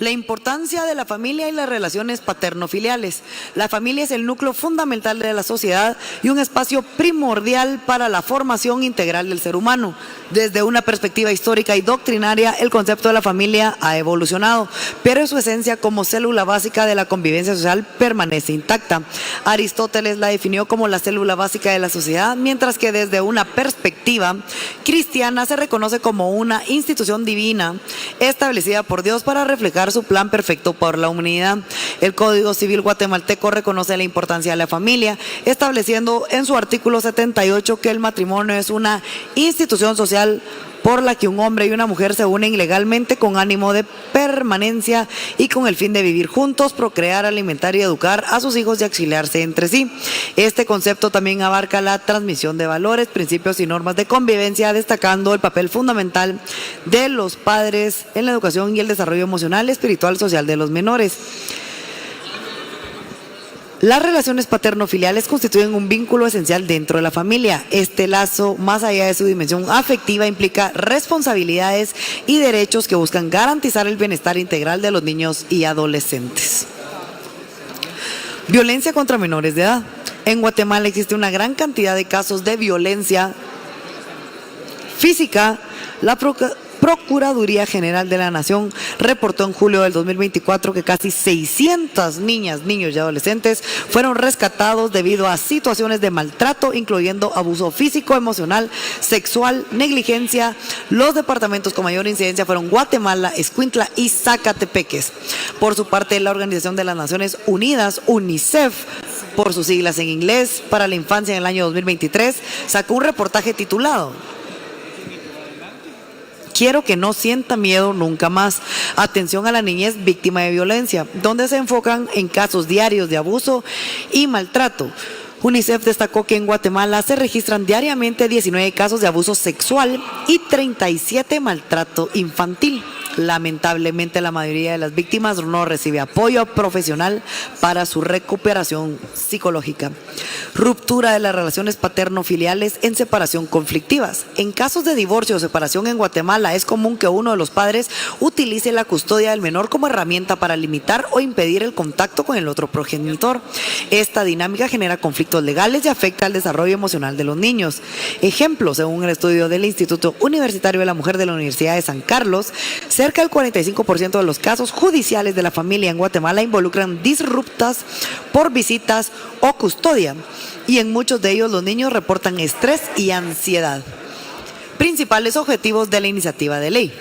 La importancia de la familia y las relaciones paterno-filiales. La familia es el núcleo fundamental de la sociedad y un espacio primordial para la formación integral del ser humano. Desde una perspectiva histórica y doctrinaria, el concepto de la familia ha evolucionado, pero su esencia como célula básica de la convivencia social permanece intacta. Aristóteles la definió como la célula básica de la sociedad, mientras que desde una perspectiva cristiana se reconoce como una institución divina establecida por Dios para reflejar su plan perfecto por la humanidad. El Código Civil guatemalteco reconoce la importancia de la familia, estableciendo en su artículo 78 que el matrimonio es una institución social por la que un hombre y una mujer se unen legalmente con ánimo de permanencia y con el fin de vivir juntos, procrear, alimentar y educar a sus hijos y auxiliarse entre sí. Este concepto también abarca la transmisión de valores, principios y normas de convivencia, destacando el papel fundamental de los padres en la educación y el desarrollo emocional, espiritual, social de los menores. Las relaciones paterno-filiales constituyen un vínculo esencial dentro de la familia. Este lazo, más allá de su dimensión afectiva, implica responsabilidades y derechos que buscan garantizar el bienestar integral de los niños y adolescentes. Violencia contra menores de edad. En Guatemala existe una gran cantidad de casos de violencia física. La Procuraduría General de la Nación reportó en julio del 2024 que casi 600 niñas, niños y adolescentes fueron rescatados debido a situaciones de maltrato, incluyendo abuso físico, emocional, sexual, negligencia. Los departamentos con mayor incidencia fueron Guatemala, Escuintla y Zacatepeques. Por su parte, la Organización de las Naciones Unidas, UNICEF, por sus siglas en inglés, para la infancia en el año 2023, sacó un reportaje titulado Quiero que no sienta miedo nunca más. Atención a la niñez víctima de violencia, donde se enfocan en casos diarios de abuso y maltrato. UNICEF destacó que en Guatemala se registran diariamente 19 casos de abuso sexual y 37 maltrato infantil. Lamentablemente, la mayoría de las víctimas no recibe apoyo profesional para su recuperación psicológica. Ruptura de las relaciones paterno-filiales en separación conflictivas. En casos de divorcio o separación en Guatemala, es común que uno de los padres utilice la custodia del menor como herramienta para limitar o impedir el contacto con el otro progenitor. Esta dinámica genera conflictos legales y afecta al desarrollo emocional de los niños. Ejemplo, según el estudio del Instituto Universitario de la Mujer de la Universidad de San Carlos, cerca del 45% de los casos judiciales de la familia en Guatemala involucran disruptas por visitas o custodia, y en muchos de ellos los niños reportan estrés y ansiedad. Principales objetivos de la iniciativa de ley.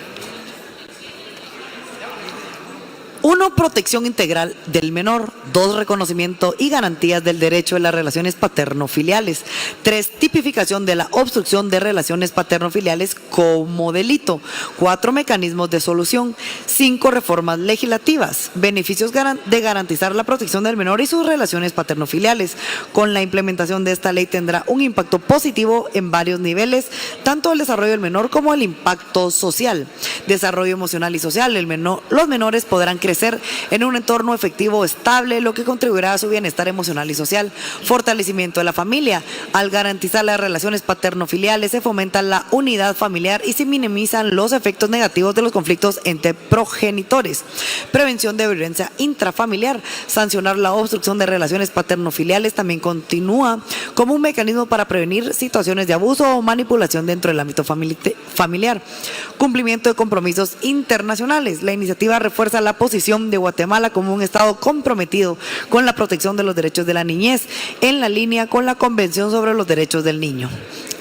1. Protección integral del menor. 2. Reconocimiento y garantías del derecho de las relaciones paterno-filiales. 3. Tipificación de la obstrucción de relaciones paterno-filiales como delito. 4. Mecanismos de solución. 5. Reformas legislativas. Beneficios de garantizar la protección del menor y sus relaciones paterno-filiales. Con la implementación de esta ley tendrá un impacto positivo en varios niveles, tanto el desarrollo del menor como el impacto social. Desarrollo emocional y social. Los menores podrán crecer en un entorno efectivo estable, lo que contribuirá a su bienestar emocional y social. Fortalecimiento de la familia. Al garantizar las relaciones paterno-filiales se fomenta la unidad familiar y se minimizan los efectos negativos de los conflictos entre progenitores. Prevención de violencia intrafamiliar. Sancionar la obstrucción de relaciones paterno-filiales también continúa como un mecanismo para prevenir situaciones de abuso o manipulación dentro del ámbito familiar. Cumplimiento de compromisos internacionales. La iniciativa refuerza la posición de Guatemala como un Estado comprometido con la protección de los derechos de la niñez, en la línea con la Convención sobre los Derechos del Niño.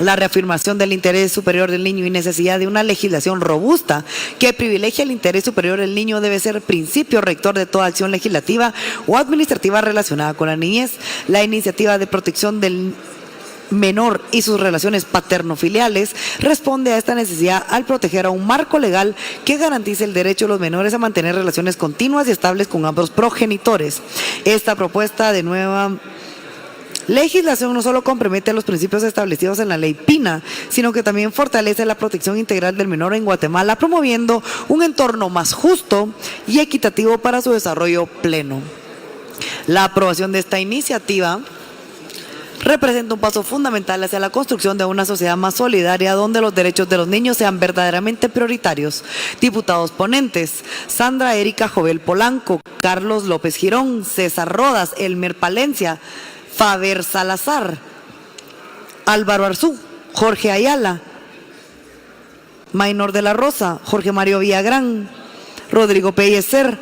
La reafirmación del interés superior del niño y necesidad de una legislación robusta que privilegie el interés superior del niño debe ser principio rector de toda acción legislativa o administrativa relacionada con la niñez. La iniciativa de protección del menor y sus relaciones paterno-filiales responde a esta necesidad al proteger a un marco legal que garantice el derecho de los menores a mantener relaciones continuas y estables con ambos progenitores. Esta propuesta de nueva legislación no solo compromete los principios establecidos en la ley PINA, sino que también fortalece la protección integral del menor en Guatemala, promoviendo un entorno más justo y equitativo para su desarrollo pleno. La aprobación de esta iniciativa representa un paso fundamental hacia la construcción de una sociedad más solidaria donde los derechos de los niños sean verdaderamente prioritarios. Diputados ponentes: Sandra Erika Jovel Polanco, Carlos López Girón, César Rodas, Elmer Palencia, Faber Salazar, Álvaro Arzú, Jorge Ayala, Maynor de la Rosa, Jorge Mario Villagrán, Rodrigo Pellecer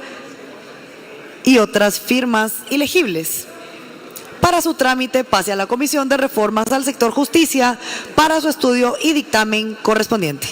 y otras firmas ilegibles. Para su trámite pase a la Comisión de Reformas al Sector Justicia para su estudio y dictamen correspondiente.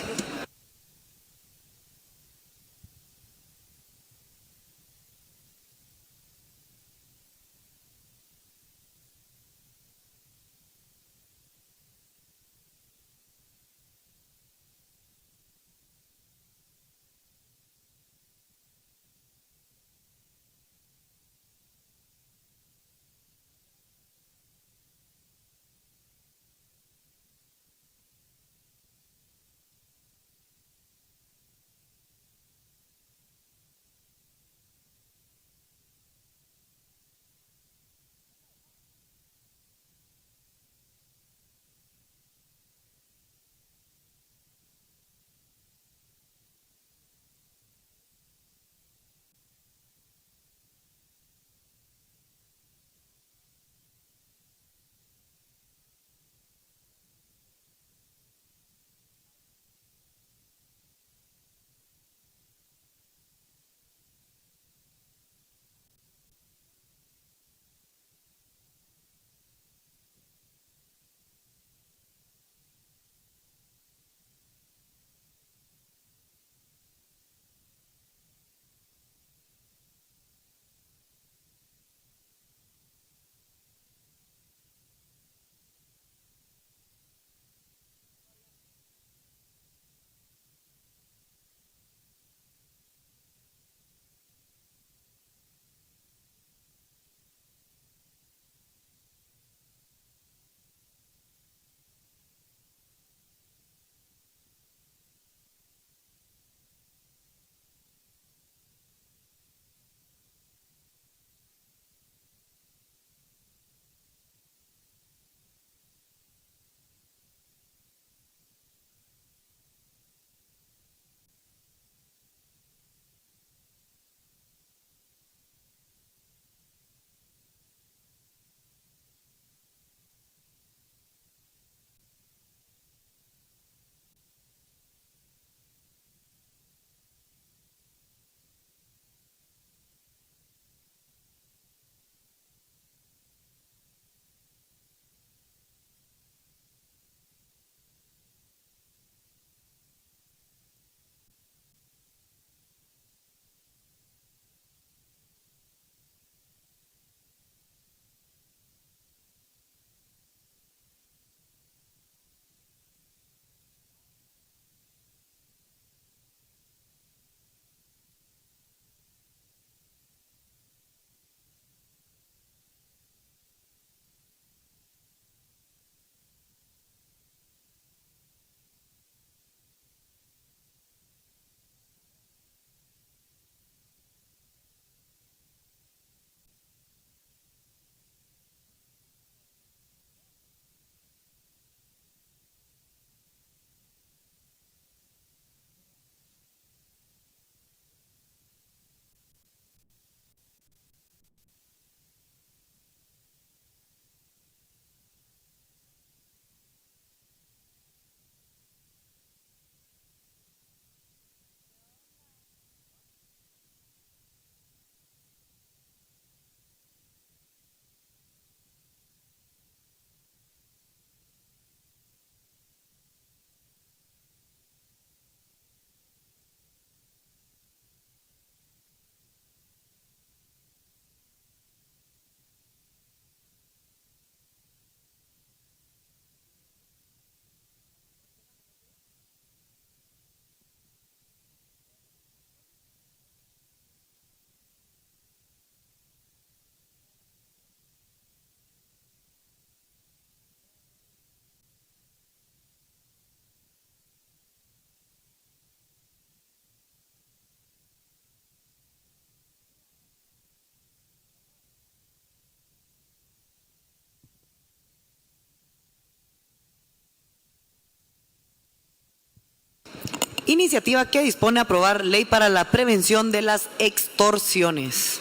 Iniciativa que dispone a aprobar ley para la prevención de las extorsiones.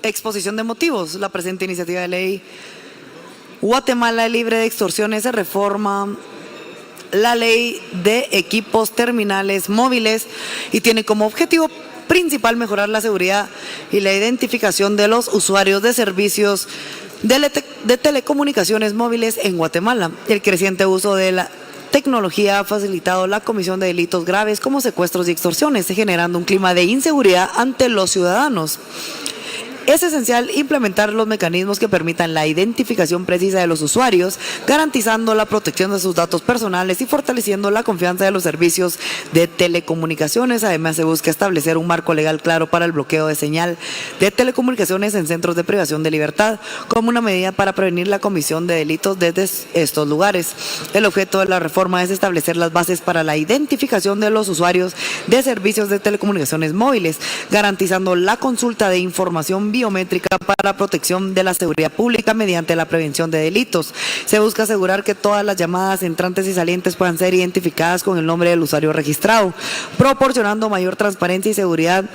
Exposición de motivos. La presente iniciativa de ley Guatemala libre de extorsiones se reforma la ley de equipos terminales móviles y tiene como objetivo principal mejorar la seguridad y la identificación de los usuarios de servicios de telecomunicaciones móviles en Guatemala. El creciente uso de la tecnología ha facilitado la comisión de delitos graves como secuestros y extorsiones, generando un clima de inseguridad ante los ciudadanos. Es esencial implementar los mecanismos que permitan la identificación precisa de los usuarios, garantizando la protección de sus datos personales y fortaleciendo la confianza de los servicios de telecomunicaciones. Además, se busca establecer un marco legal claro para el bloqueo de señal de telecomunicaciones en centros de privación de libertad, como una medida para prevenir la comisión de delitos desde estos lugares. El objeto de la reforma es establecer las bases para la identificación de los usuarios de servicios de telecomunicaciones móviles, garantizando la consulta de información biométrica para protección de la seguridad pública mediante la prevención de delitos. Se busca asegurar que todas las llamadas entrantes y salientes puedan ser identificadas con el nombre del usuario registrado, proporcionando mayor transparencia y seguridad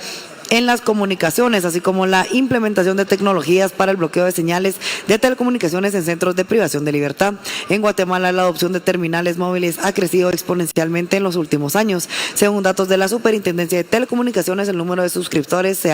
en las comunicaciones, así como la implementación de tecnologías para el bloqueo de señales de telecomunicaciones en centros de privación de libertad. En Guatemala, la adopción de terminales móviles ha crecido exponencialmente en los últimos años. Según datos de la Superintendencia de Telecomunicaciones, el número de suscriptores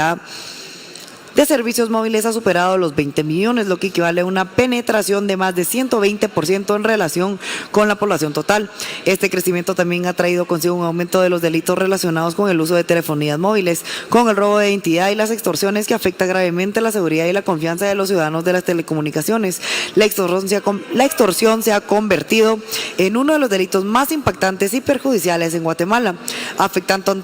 de servicios móviles ha superado los 20 millones, lo que equivale a una penetración de más de 120% en relación con la población total. Este crecimiento también ha traído consigo un aumento de los delitos relacionados con el uso de telefonías móviles, con el robo de identidad y las extorsiones, que afecta gravemente la seguridad y la confianza de los ciudadanos de las telecomunicaciones. La extorsión se ha convertido en uno de los delitos más impactantes y perjudiciales en Guatemala, afectando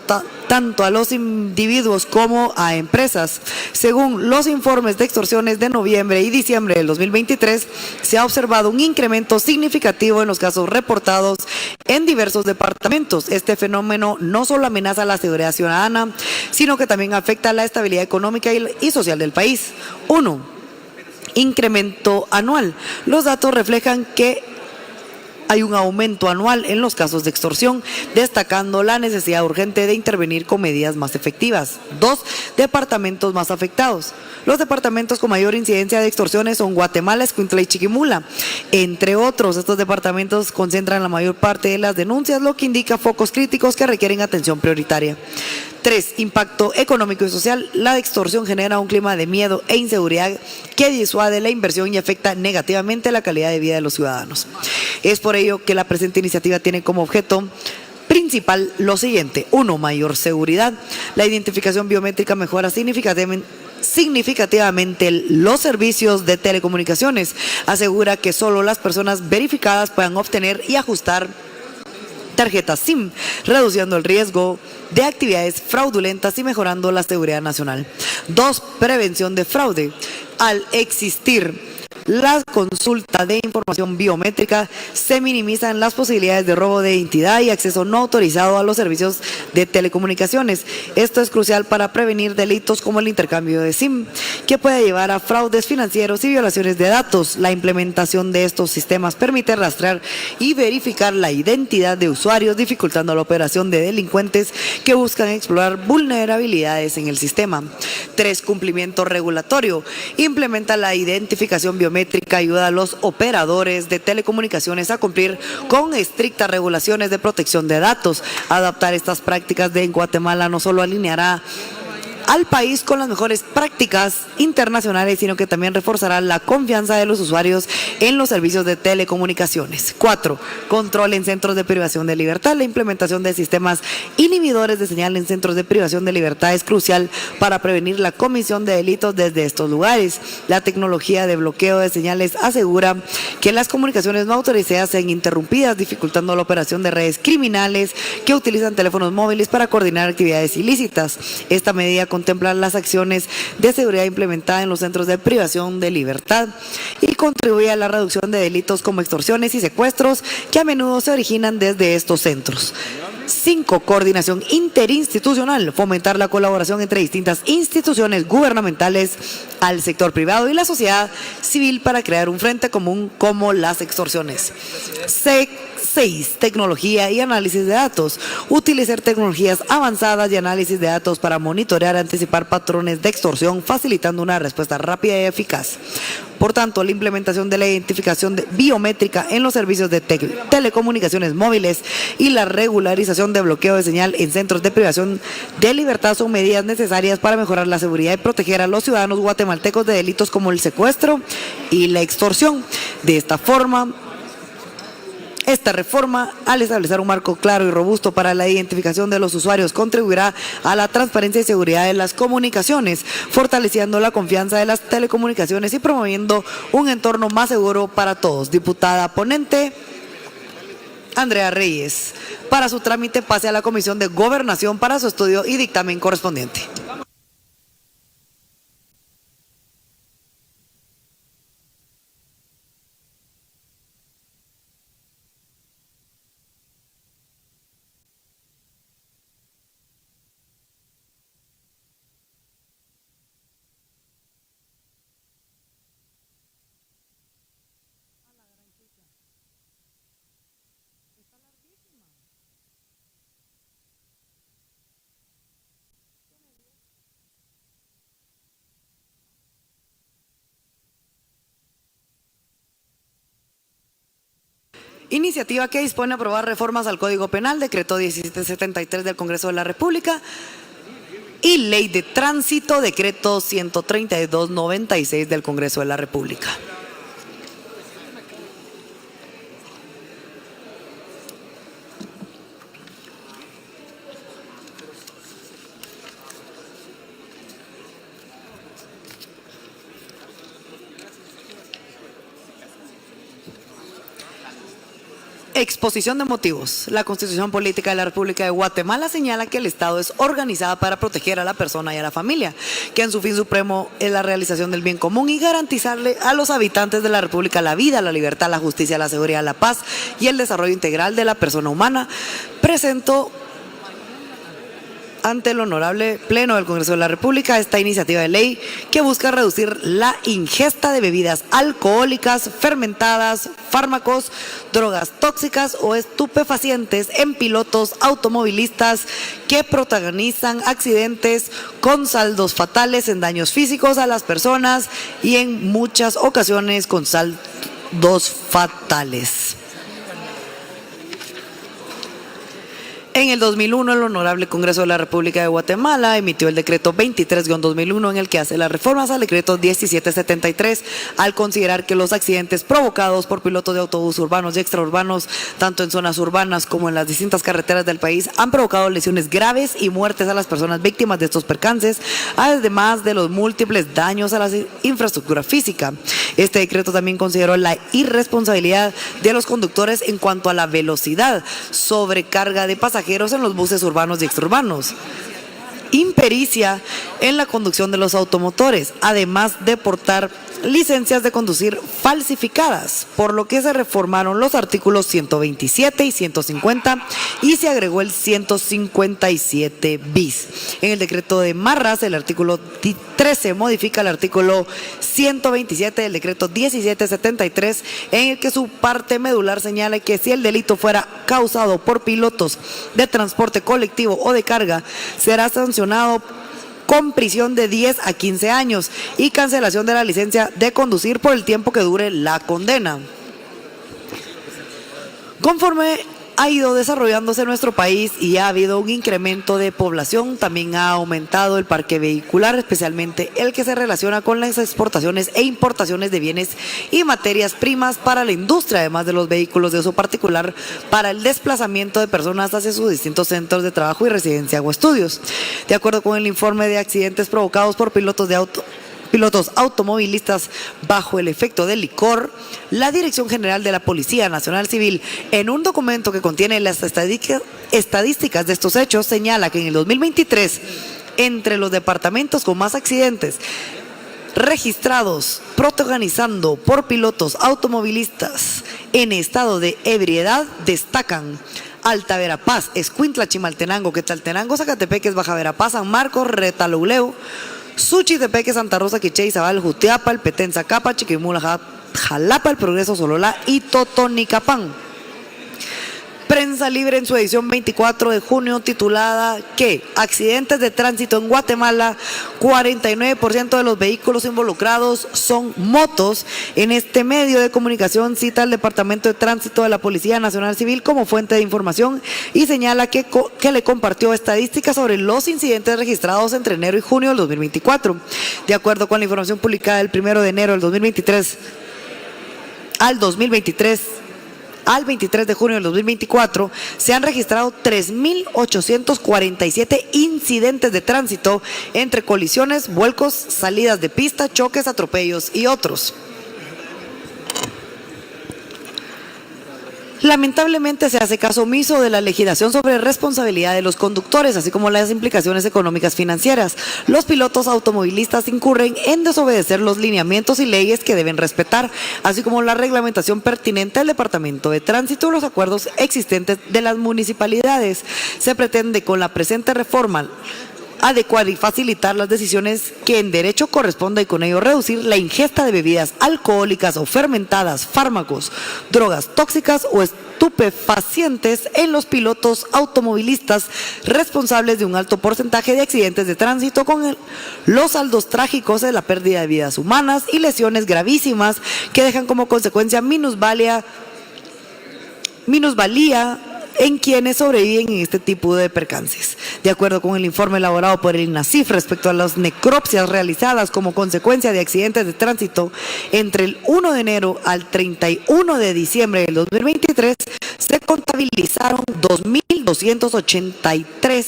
tanto a los individuos como a empresas. Según los informes de extorsiones de noviembre y diciembre del 2023, se ha observado un incremento significativo en los casos reportados en diversos departamentos. Este fenómeno no solo amenaza la seguridad ciudadana, sino que también afecta la estabilidad económica y social del país. 1. Incremento anual. Los datos reflejan que hay un aumento anual en los casos de extorsión, destacando la necesidad urgente de intervenir con medidas más efectivas. 2. Departamentos más afectados. Los departamentos con mayor incidencia de extorsiones son Guatemala, Escuintla y Chiquimula. Entre otros, estos departamentos concentran la mayor parte de las denuncias, lo que indica focos críticos que requieren atención prioritaria. 3. Impacto económico y social. La extorsión genera un clima de miedo e inseguridad que disuade la inversión y afecta negativamente la calidad de vida de los ciudadanos. Es por ello que la presente iniciativa tiene como objeto principal lo siguiente. 1. Mayor seguridad. La identificación biométrica mejora significativamente los servicios de telecomunicaciones. Asegura que solo las personas verificadas puedan obtener y ajustar tarjetas SIM, reduciendo el riesgo de actividades fraudulentas y mejorando la seguridad nacional. 2. Prevención de fraude. Al existir la consulta de información biométrica, se minimizan las posibilidades de robo de identidad y acceso no autorizado a los servicios de telecomunicaciones. Esto es crucial para prevenir delitos como el intercambio de SIM, que puede llevar a fraudes financieros y violaciones de datos. La implementación de estos sistemas permite rastrear y verificar la identidad de usuarios, dificultando la operación de delincuentes que buscan explorar vulnerabilidades en el sistema. 3. Cumplimiento regulatorio. Implementa la identificación biométrica, ayuda a los operadores de telecomunicaciones a cumplir con estrictas regulaciones de protección de datos. Adaptar estas prácticas en Guatemala no solo alineará al país con las mejores prácticas internacionales, sino que también reforzará la confianza de los usuarios en los servicios de telecomunicaciones. 4. Control en centros de privación de libertad. La implementación de sistemas inhibidores de señal en centros de privación de libertad es crucial para prevenir la comisión de delitos desde estos lugares. La tecnología de bloqueo de señales asegura que las comunicaciones no autorizadas sean interrumpidas, dificultando la operación de redes criminales que utilizan teléfonos móviles para coordinar actividades ilícitas. Esta medida contempla las acciones de seguridad implementadas en los centros de privación de libertad y contribuye a la reducción de delitos como extorsiones y secuestros que a menudo se originan desde estos centros. 5. Coordinación interinstitucional, fomentar la colaboración entre distintas instituciones gubernamentales, al sector privado y la sociedad civil para crear un frente común como las extorsiones. 6. Tecnología y análisis de datos. Utilizar tecnologías avanzadas y análisis de datos para monitorear y anticipar patrones de extorsión, facilitando una respuesta rápida y eficaz. Por tanto, la implementación de la identificación biométrica en los servicios de telecomunicaciones móviles y la regularización de bloqueo de señal en centros de privación de libertad son medidas necesarias para mejorar la seguridad y proteger a los ciudadanos guatemaltecos de delitos como el secuestro y la extorsión. De esta forma, esta reforma, al establecer un marco claro y robusto para la identificación de los usuarios, contribuirá a la transparencia y seguridad de las comunicaciones, fortaleciendo la confianza de las telecomunicaciones y promoviendo un entorno más seguro para todos. Diputada ponente Andrea Reyes. Para su trámite pase a la Comisión de Gobernación para su estudio y dictamen correspondiente. Iniciativa que dispone a aprobar reformas al Código Penal, decreto 1773 del Congreso de la República y Ley de Tránsito, decreto 132/96 del Congreso de la República. Exposición de motivos. La Constitución Política de la República de Guatemala señala que el Estado es organizado para proteger a la persona y a la familia, que en su fin supremo es la realización del bien común y garantizarle a los habitantes de la República la vida, la libertad, la justicia, la seguridad, la paz y el desarrollo integral de la persona humana. Presento ante el honorable Pleno del Congreso de la República esta iniciativa de ley que busca reducir la ingesta de bebidas alcohólicas, fermentadas, fármacos, drogas tóxicas o estupefacientes en pilotos automovilistas que protagonizan accidentes con saldos fatales en daños físicos a las personas y en muchas ocasiones con saldos fatales. En el 2001, el Honorable Congreso de la República de Guatemala emitió el decreto 23-2001 en el que hace las reformas al decreto 1773 al considerar que los accidentes provocados por pilotos de autobús urbanos y extraurbanos, tanto en zonas urbanas como en las distintas carreteras del país, han provocado lesiones graves y muertes a las personas víctimas de estos percances, además de los múltiples daños a la infraestructura física. Este decreto también consideró la irresponsabilidad de los conductores en cuanto a la velocidad, sobrecarga de pasajeros en los buses urbanos y extraurbanos, impericia en la conducción de los automotores, además de portar licencias de conducir falsificadas, por lo que se reformaron los artículos 127 y 150 y se agregó el 157 bis. En el decreto de Marras, el artículo 13 modifica el artículo 127 del decreto 1773, en el que su parte medular señala que si el delito fuera causado por pilotos de transporte colectivo o de carga, será sancionado con prisión de 10 a 15 años y cancelación de la licencia de conducir por el tiempo que dure la condena. Conforme ha ido desarrollándose nuestro país y ha habido un incremento de población, también ha aumentado el parque vehicular, especialmente el que se relaciona con las exportaciones e importaciones de bienes y materias primas para la industria, además de los vehículos de uso particular para el desplazamiento de personas hacia sus distintos centros de trabajo y residencia o estudios. De acuerdo con el informe de accidentes provocados por pilotos automovilistas bajo el efecto del licor, la Dirección General de la Policía Nacional Civil, en un documento que contiene las estadísticas de estos hechos, señala que en el 2023, entre los departamentos con más accidentes registrados protagonizando por pilotos automovilistas en estado de ebriedad, destacan Alta Verapaz, Escuintla, Chimaltenango, Quetzaltenango, Zacatepeques, Baja Verapaz, San Marcos, Retaluleu, Suchitepeque, Santa Rosa, Quiché, Izabal, Jutiapa, El Petén, Zacapa, Chiquimula, Jalapa, El Progreso, Sololá y Totonicapán. Prensa Libre en su edición 24 de junio titulada que accidentes de tránsito en Guatemala, 49% de los vehículos involucrados son motos. En este medio de comunicación cita al Departamento de Tránsito de la Policía Nacional Civil como fuente de información y señala que le compartió estadísticas sobre los incidentes registrados entre enero y junio del 2024. De acuerdo con la información publicada el 1 de enero del 2023 al 23 de junio del 2024, se han registrado 3.847 incidentes de tránsito entre colisiones, vuelcos, salidas de pista, choques, atropellos y otros. Lamentablemente se hace caso omiso de la legislación sobre responsabilidad de los conductores, así como las implicaciones económicas financieras. Los pilotos automovilistas incurren en desobedecer los lineamientos y leyes que deben respetar, así como la reglamentación pertinente al Departamento de Tránsito y los acuerdos existentes de las municipalidades. Se pretende con la presente reforma adecuar y facilitar las decisiones que en derecho corresponda y con ello reducir la ingesta de bebidas alcohólicas o fermentadas, fármacos, drogas tóxicas o estupefacientes en los pilotos automovilistas responsables de un alto porcentaje de accidentes de tránsito con los saldos trágicos de la pérdida de vidas humanas y lesiones gravísimas que dejan como consecuencia minusvalía en quienes sobreviven en este tipo de percances. De acuerdo con el informe elaborado por el INASIF respecto a las necropsias realizadas como consecuencia de accidentes de tránsito entre el 1 de enero al 31 de diciembre del 2023, se contabilizaron 2.283.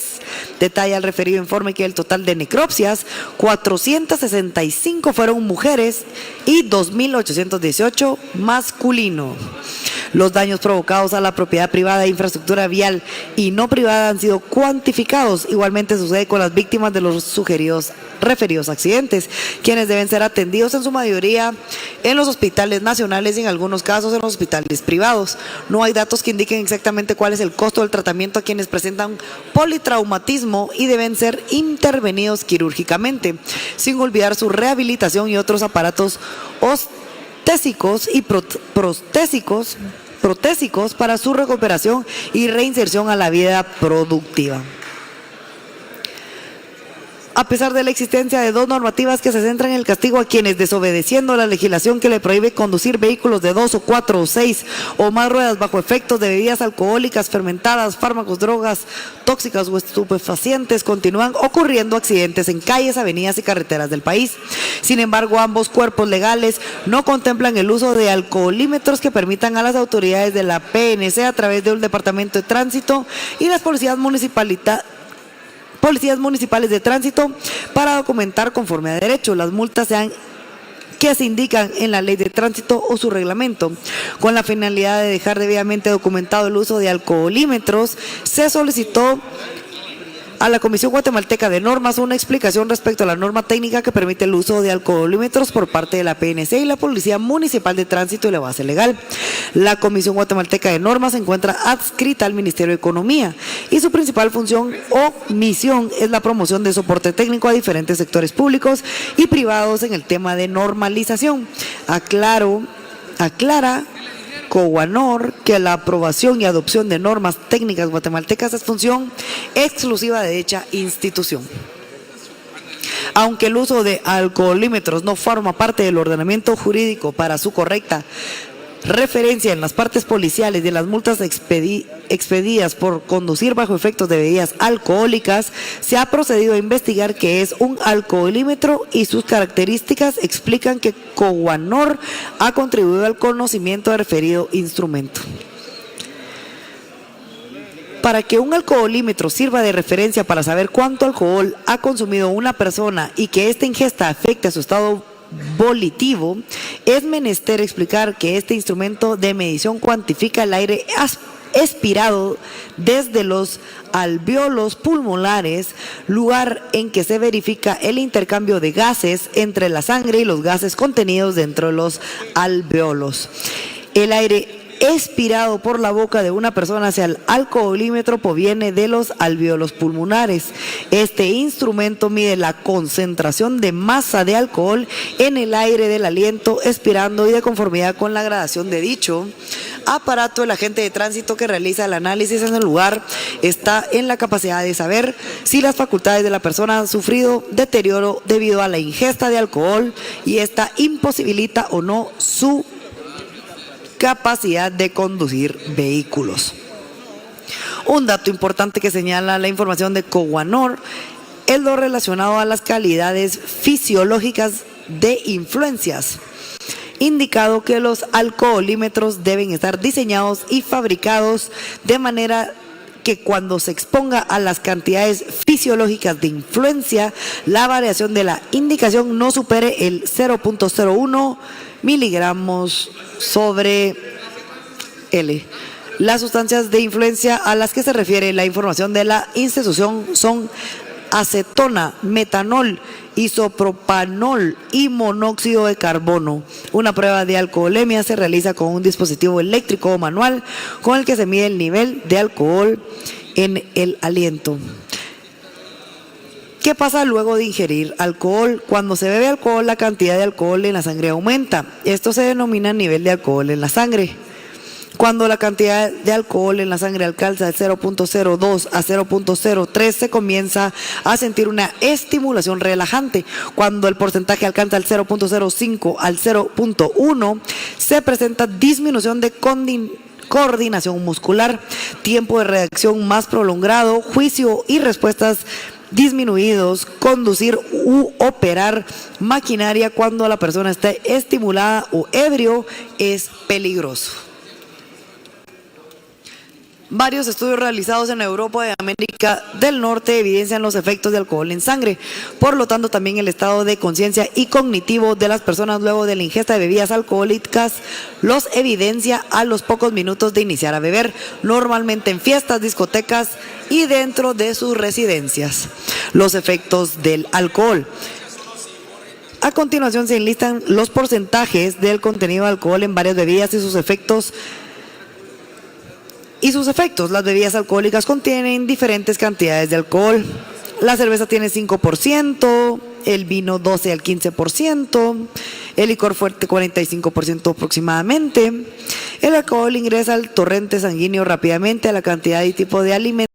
Detalla el referido informe que el total de necropsias, 465 fueron mujeres y 2.818 masculino. Los daños provocados a la propiedad privada e infraestructura vial y no privada han sido cuantificados. Igualmente sucede con las víctimas de los referidos accidentes, quienes deben ser atendidos en su mayoría en los hospitales nacionales y en algunos casos en los hospitales privados. No hay datos que indiquen exactamente cuál es el costo del tratamiento a quienes presentan politraumatismo y deben ser intervenidos quirúrgicamente, sin olvidar su rehabilitación y otros aparatos ostésicos y protésicos para su recuperación y reinserción a la vida productiva. A pesar de la existencia de dos normativas que se centran en el castigo a quienes, desobedeciendo la legislación que le prohíbe conducir vehículos de 2 o 4 o 6 o más ruedas bajo efectos de bebidas alcohólicas, fermentadas, fármacos, drogas tóxicas o estupefacientes, continúan ocurriendo accidentes en calles, avenidas y carreteras del país. Sin embargo, ambos cuerpos legales no contemplan el uso de alcoholímetros que permitan a las autoridades de la PNC a través de un departamento de tránsito y las policías municipales de tránsito para documentar conforme a derecho las multas que se indican en la ley de tránsito o su reglamento. Con la finalidad de dejar debidamente documentado el uso de alcoholímetros, se solicitó a la Comisión Guatemalteca de Normas una explicación respecto a la norma técnica que permite el uso de alcoholímetros por parte de la PNC y la Policía Municipal de Tránsito y la base legal. La Comisión Guatemalteca de Normas se encuentra adscrita al Ministerio de Economía y su principal función o misión es la promoción de soporte técnico a diferentes sectores públicos y privados en el tema de normalización. Aclara Coguanor que la aprobación y adopción de normas técnicas guatemaltecas es función exclusiva de dicha institución. Aunque el uso de alcoholímetros no forma parte del ordenamiento jurídico para su correcta referencia en las partes policiales de las multas expedidas por conducir bajo efectos de bebidas alcohólicas, se ha procedido a investigar qué es un alcoholímetro y sus características explican que Coguanor ha contribuido al conocimiento del referido instrumento. Para que un alcoholímetro sirva de referencia para saber cuánto alcohol ha consumido una persona y que esta ingesta afecte a su estado volitivo, es menester explicar que este instrumento de medición cuantifica el aire expirado desde los alvéolos pulmonares, lugar en que se verifica el intercambio de gases entre la sangre y los gases contenidos dentro de los alvéolos. El aire expirado por la boca de una persona hacia el alcoholímetro proviene de los alvéolos pulmonares. Este instrumento mide la concentración de masa de alcohol en el aire del aliento expirando y de conformidad con la gradación de dicho aparato, el agente de tránsito que realiza el análisis en el lugar está en la capacidad de saber si las facultades de la persona han sufrido deterioro debido a la ingesta de alcohol y esta imposibilita o no su capacidad de conducir vehículos. Un dato importante que señala la información de Cowanor es lo relacionado a las calidades fisiológicas de influencias, indicado que los alcoholímetros deben estar diseñados y fabricados de manera que cuando se exponga a las cantidades fisiológicas de influencia, la variación de la indicación no supere el 0.01 miligramos sobre L. Las sustancias de influencia a las que se refiere la información de la institución son acetona, metanol, isopropanol y monóxido de carbono. Una prueba de alcoholemia se realiza con un dispositivo eléctrico o manual con el que se mide el nivel de alcohol en el aliento. ¿Qué pasa luego de ingerir alcohol? Cuando se bebe alcohol, la cantidad de alcohol en la sangre aumenta. Esto se denomina nivel de alcohol en la sangre. Cuando la cantidad de alcohol en la sangre alcanza de 0.02 a 0.03, se comienza a sentir una estimulación relajante. Cuando el porcentaje alcanza el 0.05 al 0.1, se presenta disminución de coordinación muscular, tiempo de reacción más prolongado, juicio y respuestas disminuidos, conducir u operar maquinaria cuando la persona esté estimulada o ebrio es peligroso. Varios estudios realizados en Europa y América del Norte evidencian los efectos de alcohol en sangre. Por lo tanto, también el estado de conciencia y cognitivo de las personas luego de la ingesta de bebidas alcohólicas los evidencia a los pocos minutos de iniciar a beber, normalmente en fiestas, discotecas y dentro de sus residencias. Los efectos del alcohol. A continuación se enlistan los porcentajes del contenido de alcohol en varias bebidas y sus efectos. Las bebidas alcohólicas contienen diferentes cantidades de alcohol. La cerveza tiene 5%, el vino 12 al 15%, el licor fuerte 45% aproximadamente. El alcohol ingresa al torrente sanguíneo rápidamente a la cantidad y tipo de alimento